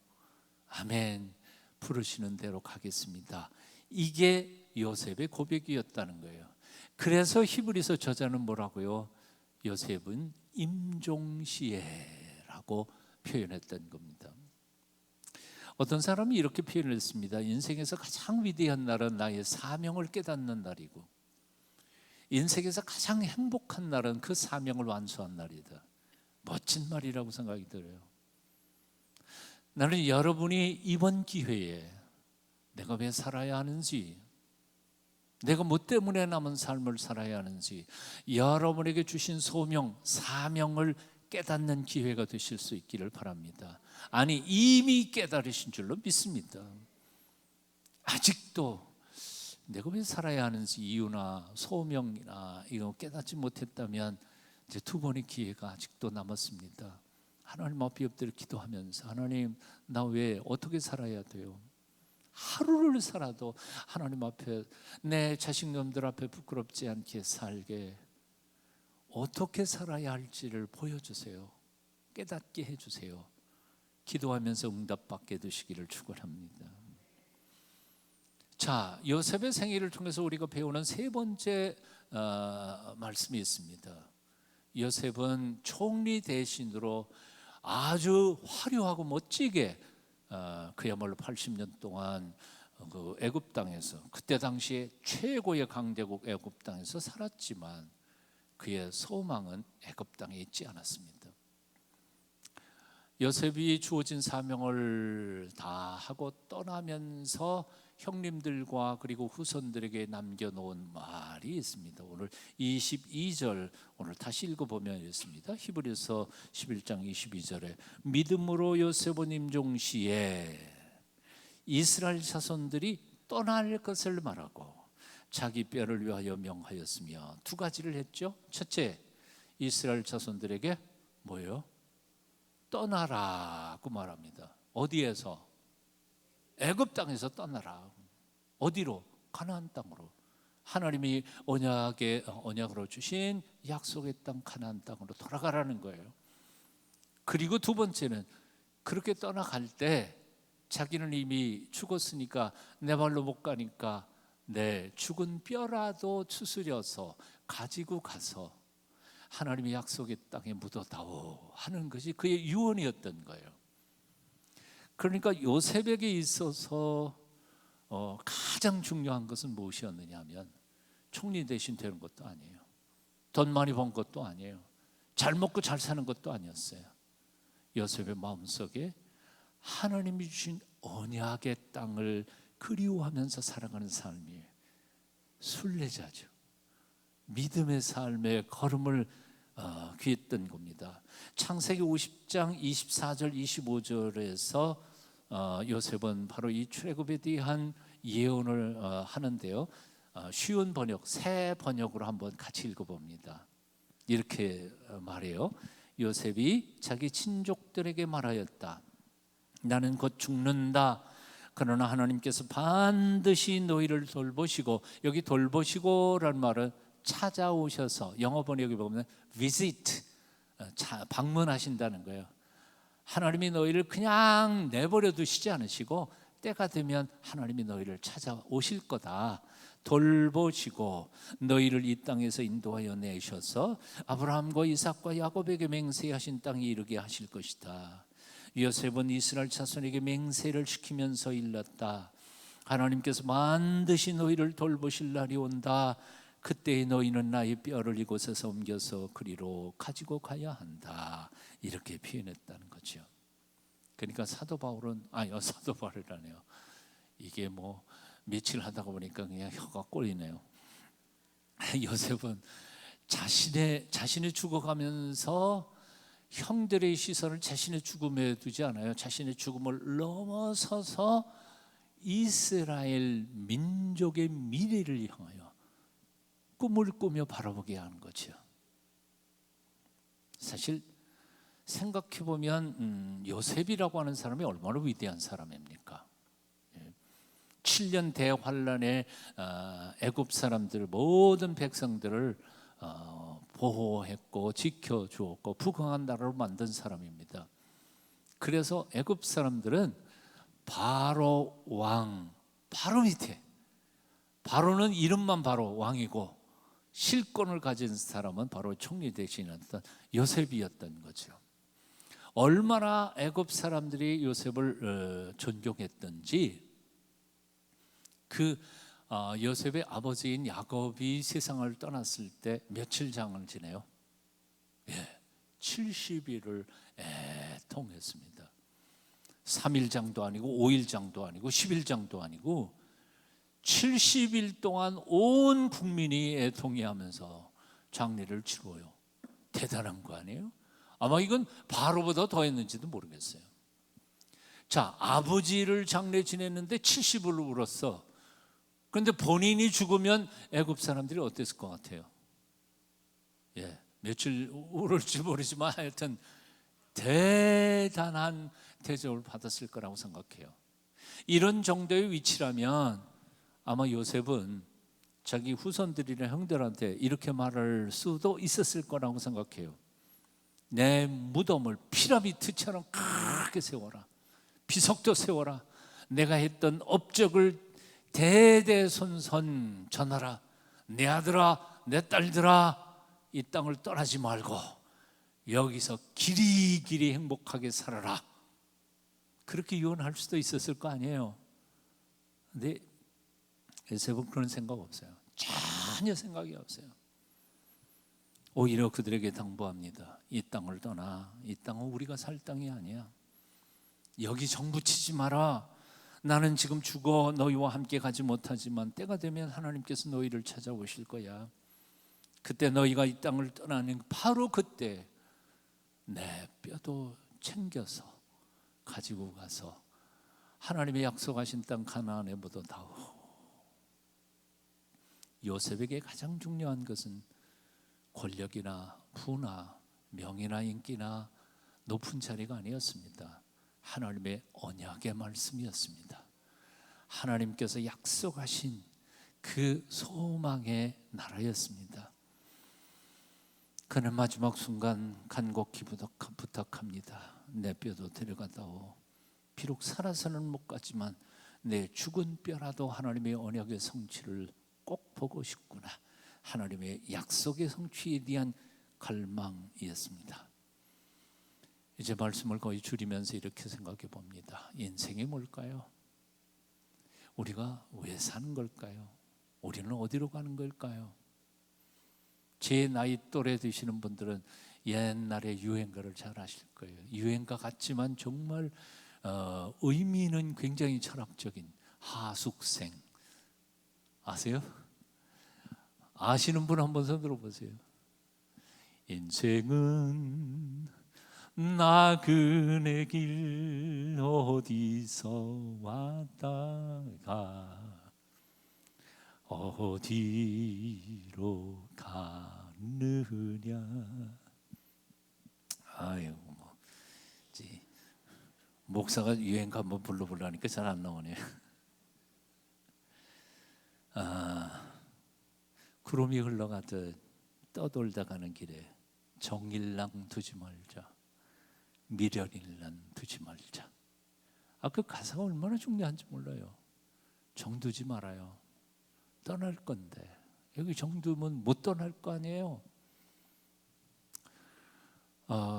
아멘. 부르시는 대로 가겠습니다. 이게 요셉의 고백이었다는 거예요. 그래서 히브리서 저자는 뭐라고요? 요셉은 임종시에라고 표현했던 겁니다. 어떤 사람이 이렇게 표현을 했습니다. 인생에서 가장 위대한 날은 나의 사명을 깨닫는 날이고, 인생에서 가장 행복한 날은 그 사명을 완수한 날이다. 멋진 말이라고 생각이 들어요. 나는 여러분이 이번 기회에 내가 왜 살아야 하는지, 내가 뭐 때문에 남은 삶을 살아야 하는지, 여러분에게 주신 소명, 사명을 깨닫는 기회가 되실 수 있기를 바랍니다. 아니, 이미 깨달으신 줄로 믿습니다. 아직도 내가 왜 살아야 하는지 이유나 소명이나 이거 깨닫지 못했다면 이제 두 번의 기회가 아직도 남았습니다. 하나님 앞에 엎드려 기도하면서, 하나님, 나 왜 어떻게 살아야 돼요? 하루를 살아도 하나님 앞에, 내 자식놈들 앞에 부끄럽지 않게 살게 어떻게 살아야 할지를 보여주세요. 깨닫게 해주세요. 기도하면서 응답받게 되시기를 축원합니다. 자, 요셉의 생애를 통해서 우리가 배우는 세 번째 말씀이 있습니다. 요셉은 총리 대신으로 아주 화려하고 멋지게 그야말로 80년 동안 그 애굽 땅에서, 그때 당시에 최고의 강대국 애굽 땅에서 살았지만 그의 소망은 애굽 땅에 있지 않았습니다. 요셉이 주어진 사명을 다 하고 떠나면서 형님들과 그리고 후손들에게 남겨놓은 말이 있습니다. 오늘 22절 오늘 다시 읽어보면 이렇습니다. 히브리서 11장 22절에 믿음으로 요셉은 임종시에 이스라엘 자손들이 떠날 것을 말하고 자기 뼈를 위하여 명하였으며 두 가지를 했죠. 첫째, 이스라엘 자손들에게 뭐예요? 떠나라고 말합니다. 어디에서? 애굽 땅에서 떠나라. 어디로? 가나안 땅으로. 하나님이 언약으로 주신 약속의 땅 가나안 땅으로 돌아가라는 거예요. 그리고 두 번째는 그렇게 떠나갈 때 자기는 이미 죽었으니까 내 발로 못 가니까 내 죽은 뼈라도 추스려서 가지고 가서 하나님의 약속의 땅에 묻어다오 하는 것이 그의 유언이었던 거예요. 그러니까 요셉에게 있어서 가장 중요한 것은 무엇이었느냐 하면 총리 대신 되는 것도 아니에요. 돈 많이 번 것도 아니에요. 잘 먹고 잘 사는 것도 아니었어요. 요셉의 마음속에 하나님이 주신 언약의 땅을 그리워하면서 살아가는 삶이 순례자죠. 믿음의 삶의 걸음을 귀했던 겁니다. 창세기 50장 24절 25절에서 요셉은 바로 이 출애굽에 대한 예언을 하는데요. 쉬운 번역, 새 번역으로 한번 같이 읽어봅니다. 이렇게 말해요. 요셉이 자기 친족들에게 말하였다. 나는 곧 죽는다. 그러나 하나님께서 반드시 너희를 돌보시고, 여기 돌보시고라는 말은 찾아오셔서, 영어 번역에 보면 visit, 방문하신다는 거예요. 하나님이 너희를 그냥 내버려 두시지 않으시고 때가 되면 하나님이 너희를 찾아오실 거다. 돌보시고 너희를 이 땅에서 인도하여 내셔서 아브라함과 이삭과 야곱에게 맹세하신 땅에 이르게 하실 것이다. 요셉은 이스라엘 자손에게 맹세를 시키면서 일렀다. 하나님께서 반드시 너희를 돌보실 날이 온다. 그때 너희는 나의 뼈를 이곳에서 옮겨서 그리로 가지고 가야 한다. 이렇게 표현했다는 거죠. 그러니까 사도 바울이라네요. 이게 뭐 며칠 하다가 보니까 그냥 혀가 꼬이네요. 요셉은 자신이 죽어가면서 형들의 시선을 자신의 죽음에 두지 않아요. 자신의 죽음을 넘어서서 이스라엘 민족의 미래를 향하여 꿈을 꾸며 바라보게 하는 거죠. 사실 생각해 보면 요셉이라고 하는 사람이 얼마나 위대한 사람입니까? 7년 대환란에 애굽 사람들 모든 백성들을 보호했고 지켜주었고 부강한 나라로 만든 사람입니다. 그래서 애굽 사람들은 바로 왕, 바로 밑에, 바로는 이름만 바로 왕이고 실권을 가진 사람은 바로 총리 대신이었던 요셉이었던 거죠. 얼마나 애굽 사람들이 요셉을 존경했던지 요셉의 아버지인 야곱이 세상을 떠났을 때 며칠 장을 지내요? 70일을 애통했습니다. 3일장도 아니고 5일장도 아니고 10일장도 아니고 70일 동안 온 국민이 애통해하면서 장례를 치러요. 대단한 거 아니에요? 아마 이건 바로보다 더 했는지도 모르겠어요. 자, 아버지를 장례 지냈는데 70을 울었어. 그런데 본인이 죽으면 애굽 사람들이 어땠을 것 같아요? 며칠 울을지 모르지만 하여튼 대단한 대접을 받았을 거라고 생각해요. 이런 정도의 위치라면 아마 요셉은 자기 후손들이나 형들한테 이렇게 말할 수도 있었을 거라고 생각해요. 내 무덤을 피라미드처럼 크게 세워라. 비석도 세워라. 내가 했던 업적을 대대손손 전하라. 내 아들아, 내 딸들아, 이 땅을 떠나지 말고 여기서 길이길이 행복하게 살아라. 그렇게 유언할 수도 있었을 거 아니에요. 근데 요셉은 그런 생각 없어요. 전혀 생각이 없어요. 오히려 그들에게 당부합니다. 이 땅을 떠나. 이 땅은 우리가 살 땅이 아니야. 여기 정붙이지 마라. 나는 지금 죽어 너희와 함께 가지 못하지만 때가 되면 하나님께서 너희를 찾아오실 거야. 그때 너희가 이 땅을 떠나는 바로 그때 내 뼈도 챙겨서 가지고 가서 하나님의 약속하신 땅 가나안에 묻어다오. 요셉에게 가장 중요한 것은 권력이나 부나 명예나 인기나 높은 자리가 아니었습니다. 하나님의 언약의 말씀이었습니다. 하나님께서 약속하신 그 소망의 나라였습니다. 그는 마지막 순간 간곡히 부탁합니다. 내 뼈도 데려가다오. 비록 살아서는 못 가지만 내 죽은 뼈라도 하나님의 언약의 성취를 꼭 보고 싶구나. 하나님의 약속의 성취에 대한 갈망이었습니다. 이제 말씀을 거의 줄이면서 이렇게 생각해 봅니다. 인생이 뭘까요? 우리가 왜 사는 걸까요? 우리는 어디로 가는 걸까요? 제 나이 또래 되시는 분들은 옛날에 유행가를 잘 아실 거예요. 유행가 같지만 정말 의미는 굉장히 철학적인 하숙생. 아세요? 아시는 분 한번 손 들어보세요. 인생은 나그네 길 어디서 왔다가 어디로 가느냐. 아유, 목사가 유행가 한번 불러보려니까 잘 안 나오네요. 구름이 흘러가듯 떠돌다 가는 길에 정일랑 두지 말자, 미련일랑 두지 말자. 그 가사가 얼마나 중요한지 몰라요. 정두지 말아요. 떠날 건데 여기 정두면 못 떠날 거 아니에요.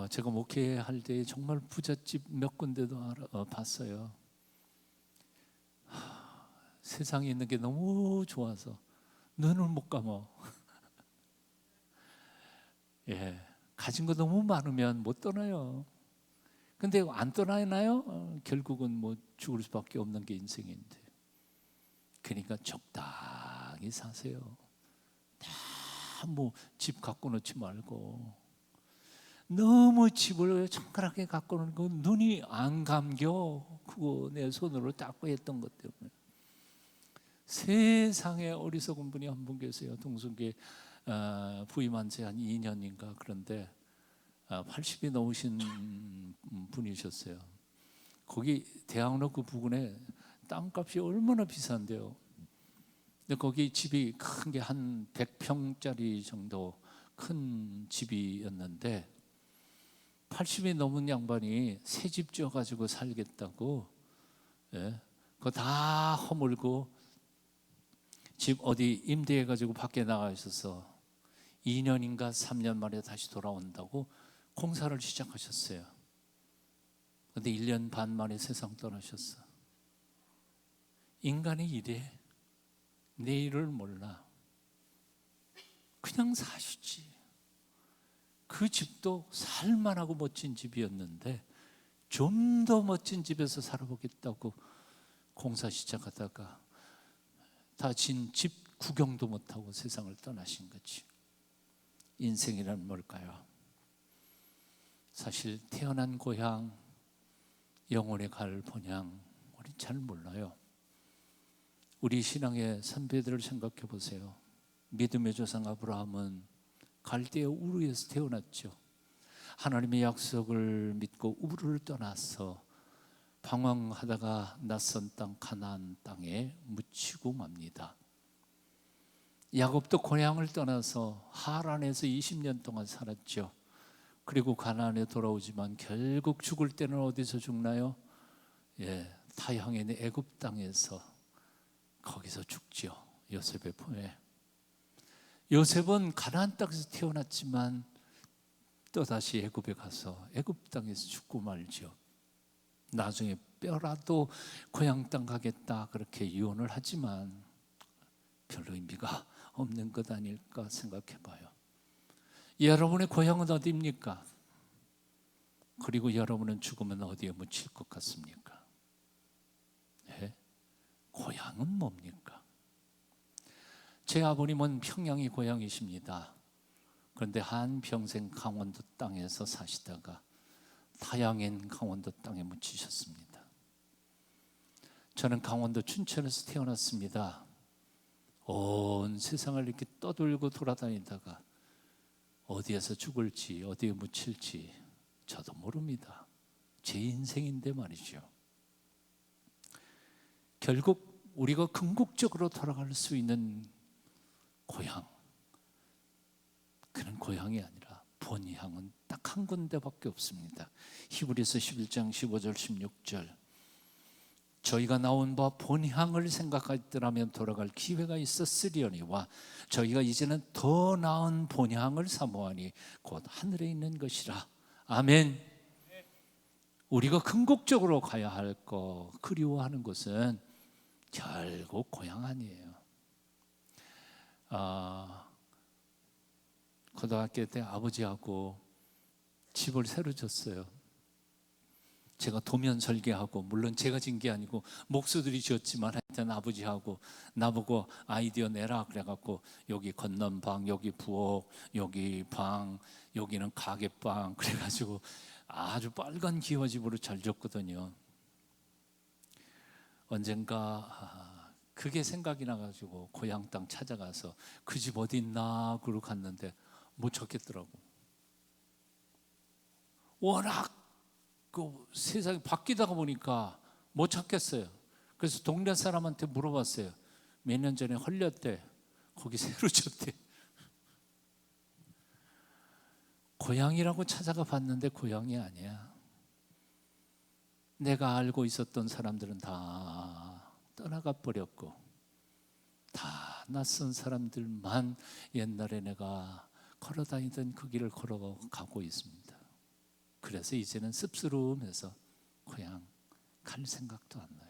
제가 목회할 때 정말 부잣집 몇 군데도 봤어요. 세상에 있는 게 너무 좋아서 눈을 못 감아. 예, 가진 거 너무 많으면 못 떠나요. 근데 안 떠나나요? 결국은 뭐 죽을 수밖에 없는 게 인생인데. 그러니까 적당히 사세요. 다 뭐 집 갖고 놓지 말고. 너무 집을 정갈하게 갖고 놓는 거 눈이 안 감겨. 그거 내 손으로 닦고 했던 것 때문에. 세상에 어리석은 분이 한 분 계세요. 동순계 부임한 지 한 2년인가. 그런데 80이 넘으신 분이셨어요. 거기 대학로 그 부근에 땅값이 얼마나 비싼데요. 근데 거기 집이 큰 게 한 100평짜리 정도 큰 집이었는데 80이 넘은 양반이 새 집 지어가지고 살겠다고, 예, 그거 다 허물고 집 어디 임대해가지고 밖에 나가 있어서 2년인가 3년 만에 다시 돌아온다고 공사를 시작하셨어요. 그런데 1년 반 만에 세상 떠나셨어. 인간이 이래. 내일을 몰라. 그냥 사시지. 그 집도 살만하고 멋진 집이었는데 좀 더 멋진 집에서 살아보겠다고 공사 시작하다가 다 진 집 구경도 못하고 세상을 떠나신 거지. 인생이란 뭘까요? 사실 태어난 고향, 영혼의 갈 본향 우리 잘 몰라요. 우리 신앙의 선배들을 생각해 보세요. 믿음의 조상 아브라함은 갈대아 우르에서 태어났죠. 하나님의 약속을 믿고 우르를 떠나서 방황하다가 낯선 땅 가나안 땅에 묻히고 맙니다. 야곱도 고향을 떠나서 하란에서 20년 동안 살았죠. 그리고 가나안에 돌아오지만 결국 죽을 때는 어디서 죽나요? 타향에 있는 애굽 땅에서 거기서 죽죠. 요셉의 품에. 요셉은 가나안 땅에서 태어났지만 또다시 애굽에 가서 애굽 땅에서 죽고 말죠. 나중에 뼈라도 고향 땅 가겠다 그렇게 유언을 하지만 별로 의미가 없는 것 아닐까 생각해 봐요. 여러분의 고향은 어디입니까? 그리고 여러분은 죽으면 어디에 묻힐 것 같습니까? 네? 고향은 뭡니까? 제 아버님은 평양이 고향이십니다. 그런데 한평생 강원도 땅에서 사시다가 타양인 강원도 땅에 묻히셨습니다. 저는 강원도 춘천에서 태어났습니다. 온 세상을 이렇게 떠돌고 돌아다니다가 어디에서 죽을지 어디에 묻힐지 저도 모릅니다. 제 인생인데 말이죠. 결국 우리가 궁극적으로 돌아갈 수 있는 고향, 그런 고향이 아니라 본향은 딱 한 군데밖에 없습니다. 히브리서 11장 15절 16절, 저희가 나온 바 본향을 생각하더라면 돌아갈 기회가 있었으리오니와 저희가 이제는 더 나은 본향을 사모하니 곧 하늘에 있는 것이라. 아멘. 우리가 궁극적으로 가야 할 거, 그리워하는 곳은 결국 고향 아니에요. 고등학교 때 아버지하고 집을 새로 졌어요. 제가 도면 설계하고, 물론 제가 진 게 아니고 목수들이 지었지만 하여튼 아버지하고 나보고 아이디어 내라 그래갖고 여기 건넌방, 여기 부엌, 여기 방, 여기는 가게방 그래가지고 아주 빨간 기와집으로 잘 졌거든요. 언젠가 그게 생각이 나가지고 고향 땅 찾아가서 그 집 어디 있나 그러고 갔는데 못 찾겠더라고. 워낙 그 세상이 바뀌다가 보니까 못 찾겠어요. 그래서 동네 사람한테 물어봤어요. 몇 년 전에 헐렸대. 거기 새로 졌대. 고향이라고 찾아가 봤는데 고향이 아니야. 내가 알고 있었던 사람들은 다 떠나가 버렸고 다 낯선 사람들만 옛날에 내가 걸어다니던 그 길을 걸어가고 있습니다. 그래서 이제는 씁쓸하면서 고향 갈 생각도 안 나요.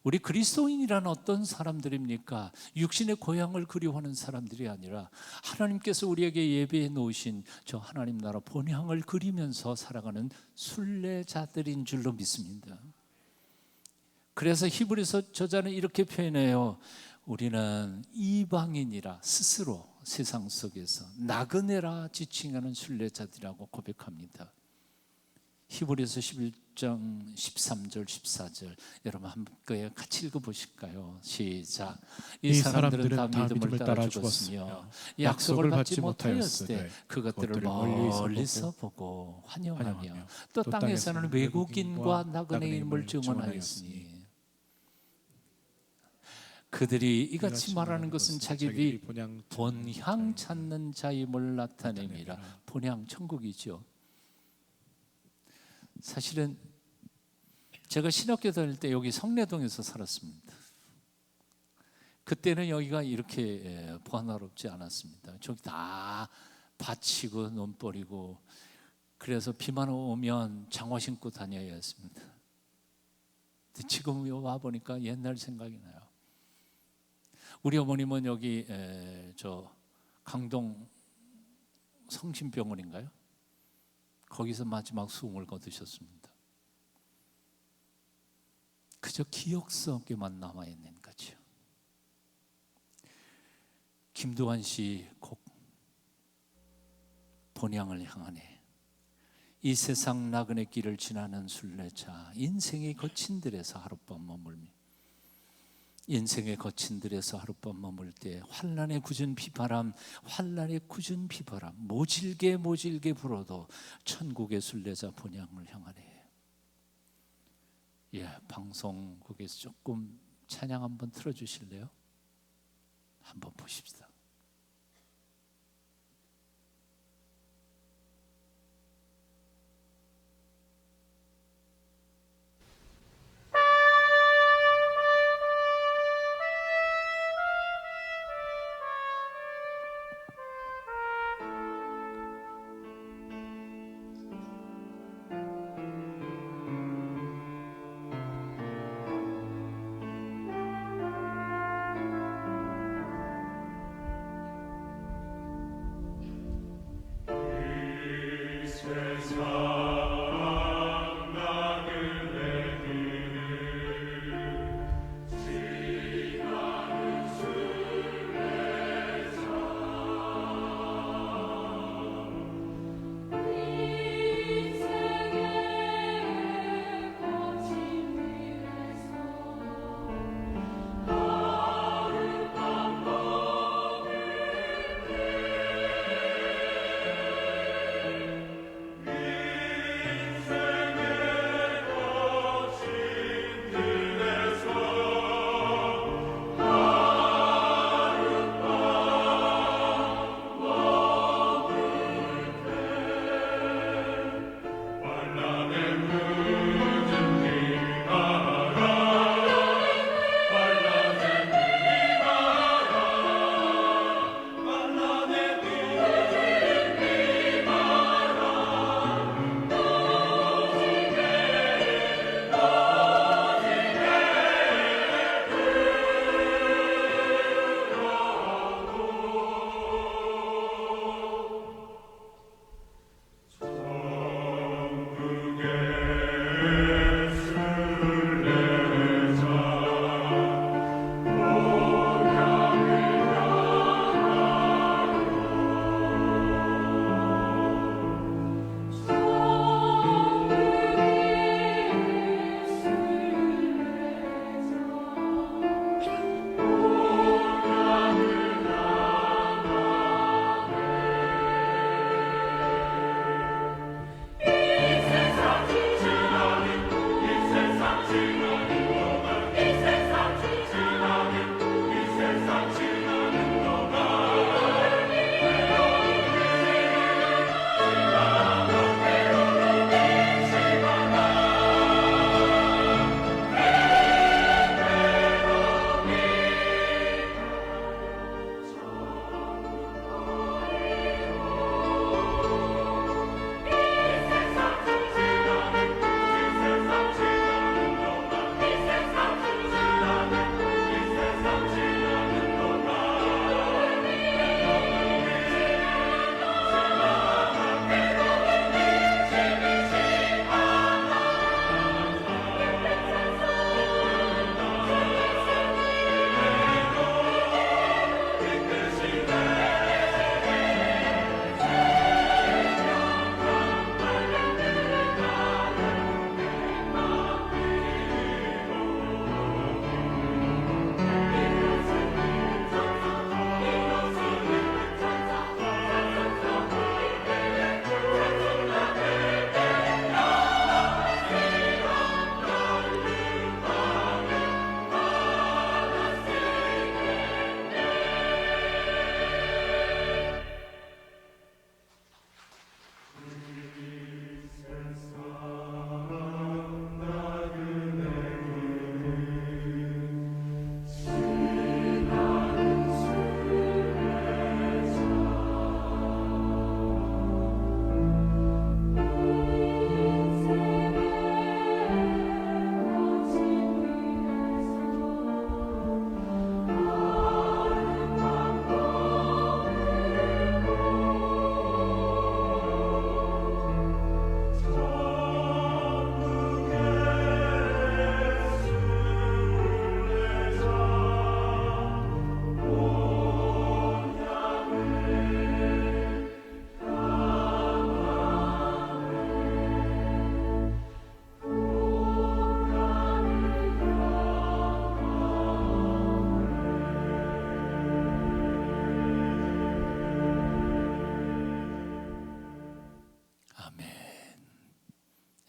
우리 그리스도인이란 어떤 사람들입니까? 육신의 고향을 그리워하는 사람들이 아니라 하나님께서 우리에게 예배해 놓으신 저 하나님 나라 본향을 그리면서 살아가는 순례자들인 줄로 믿습니다. 그래서 히브리서 저자는 이렇게 표현해요. 우리는 이방인이라 스스로 세상 속에서 나그네라 지칭하는 순례자들이라고 고백합니다. 히브리서 11장 13절 14절 여러분 함께 같이 읽어보실까요? 시작. 이 사람들은 다 믿음을 따라 죽었으며 약속을 받지 못하였을 때 그것들을 멀리서 보고 환영하며 또 땅에서는 외국인과 나그네임을 증언하였으니 그들이 이같이 말하는 것은 자기들이 본향 찾는 자임을 나타냄이라. 본향 천국이죠. 사실은 제가 신학교 다닐 때 여기 성내동에서 살았습니다. 그때는 여기가 이렇게 번화롭지 않았습니다. 저기 다 밭이고 논벌이고 그래서 비만 오면 장화 신고 다녀야 했습니다. 근데 지금 와보니까 옛날 생각이 나요. 우리 어머님은 여기 저 강동 성심병원인가요? 거기서 마지막 숨을 거두셨습니다. 그저 기억 속에만 남아있는 거죠. 김두한 씨 곡 본향을 향하네. 이 세상 나그네 길을 지나는 순례자, 인생의 거친 들에서 하룻밤 머물며 인생의 거친 들에서 하룻밤 머물 때 환난의 굳은 비바람, 모질게 불어도 천국의 순례자 본향을 향하네. 방송국에서 조금 찬양 한번 틀어주실래요? 한번 보십시다.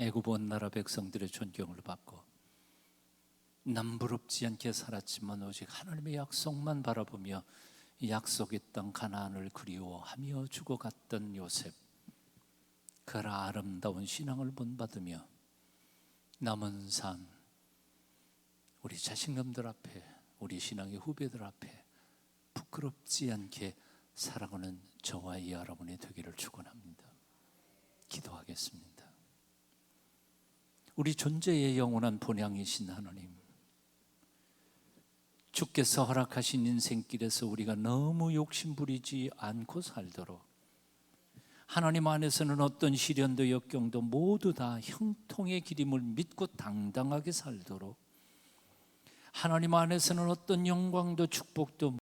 애굽 온 나라 백성들의 존경을 받고 남부럽지 않게 살았지만 오직 하나님의 약속만 바라보며 약속의 땅 가나안을 그리워하며 죽어갔던 요셉, 그 아름다운 신앙을 본받으며 남은 삶, 우리 자신감들 앞에, 우리 신앙의 후배들 앞에 부끄럽지 않게 살아가는 저와 이 여러분이 되기를 축원합니다. 기도하겠습니다. 우리 존재의 영원한 본향이신 하나님, 주께서 허락하신 인생길에서 우리가 너무 욕심부리지 않고 살도록, 하나님 안에서는 어떤 시련도 역경도 모두 다 형통의 길임을 믿고 당당하게 살도록, 하나님 안에서는 어떤 영광도 축복도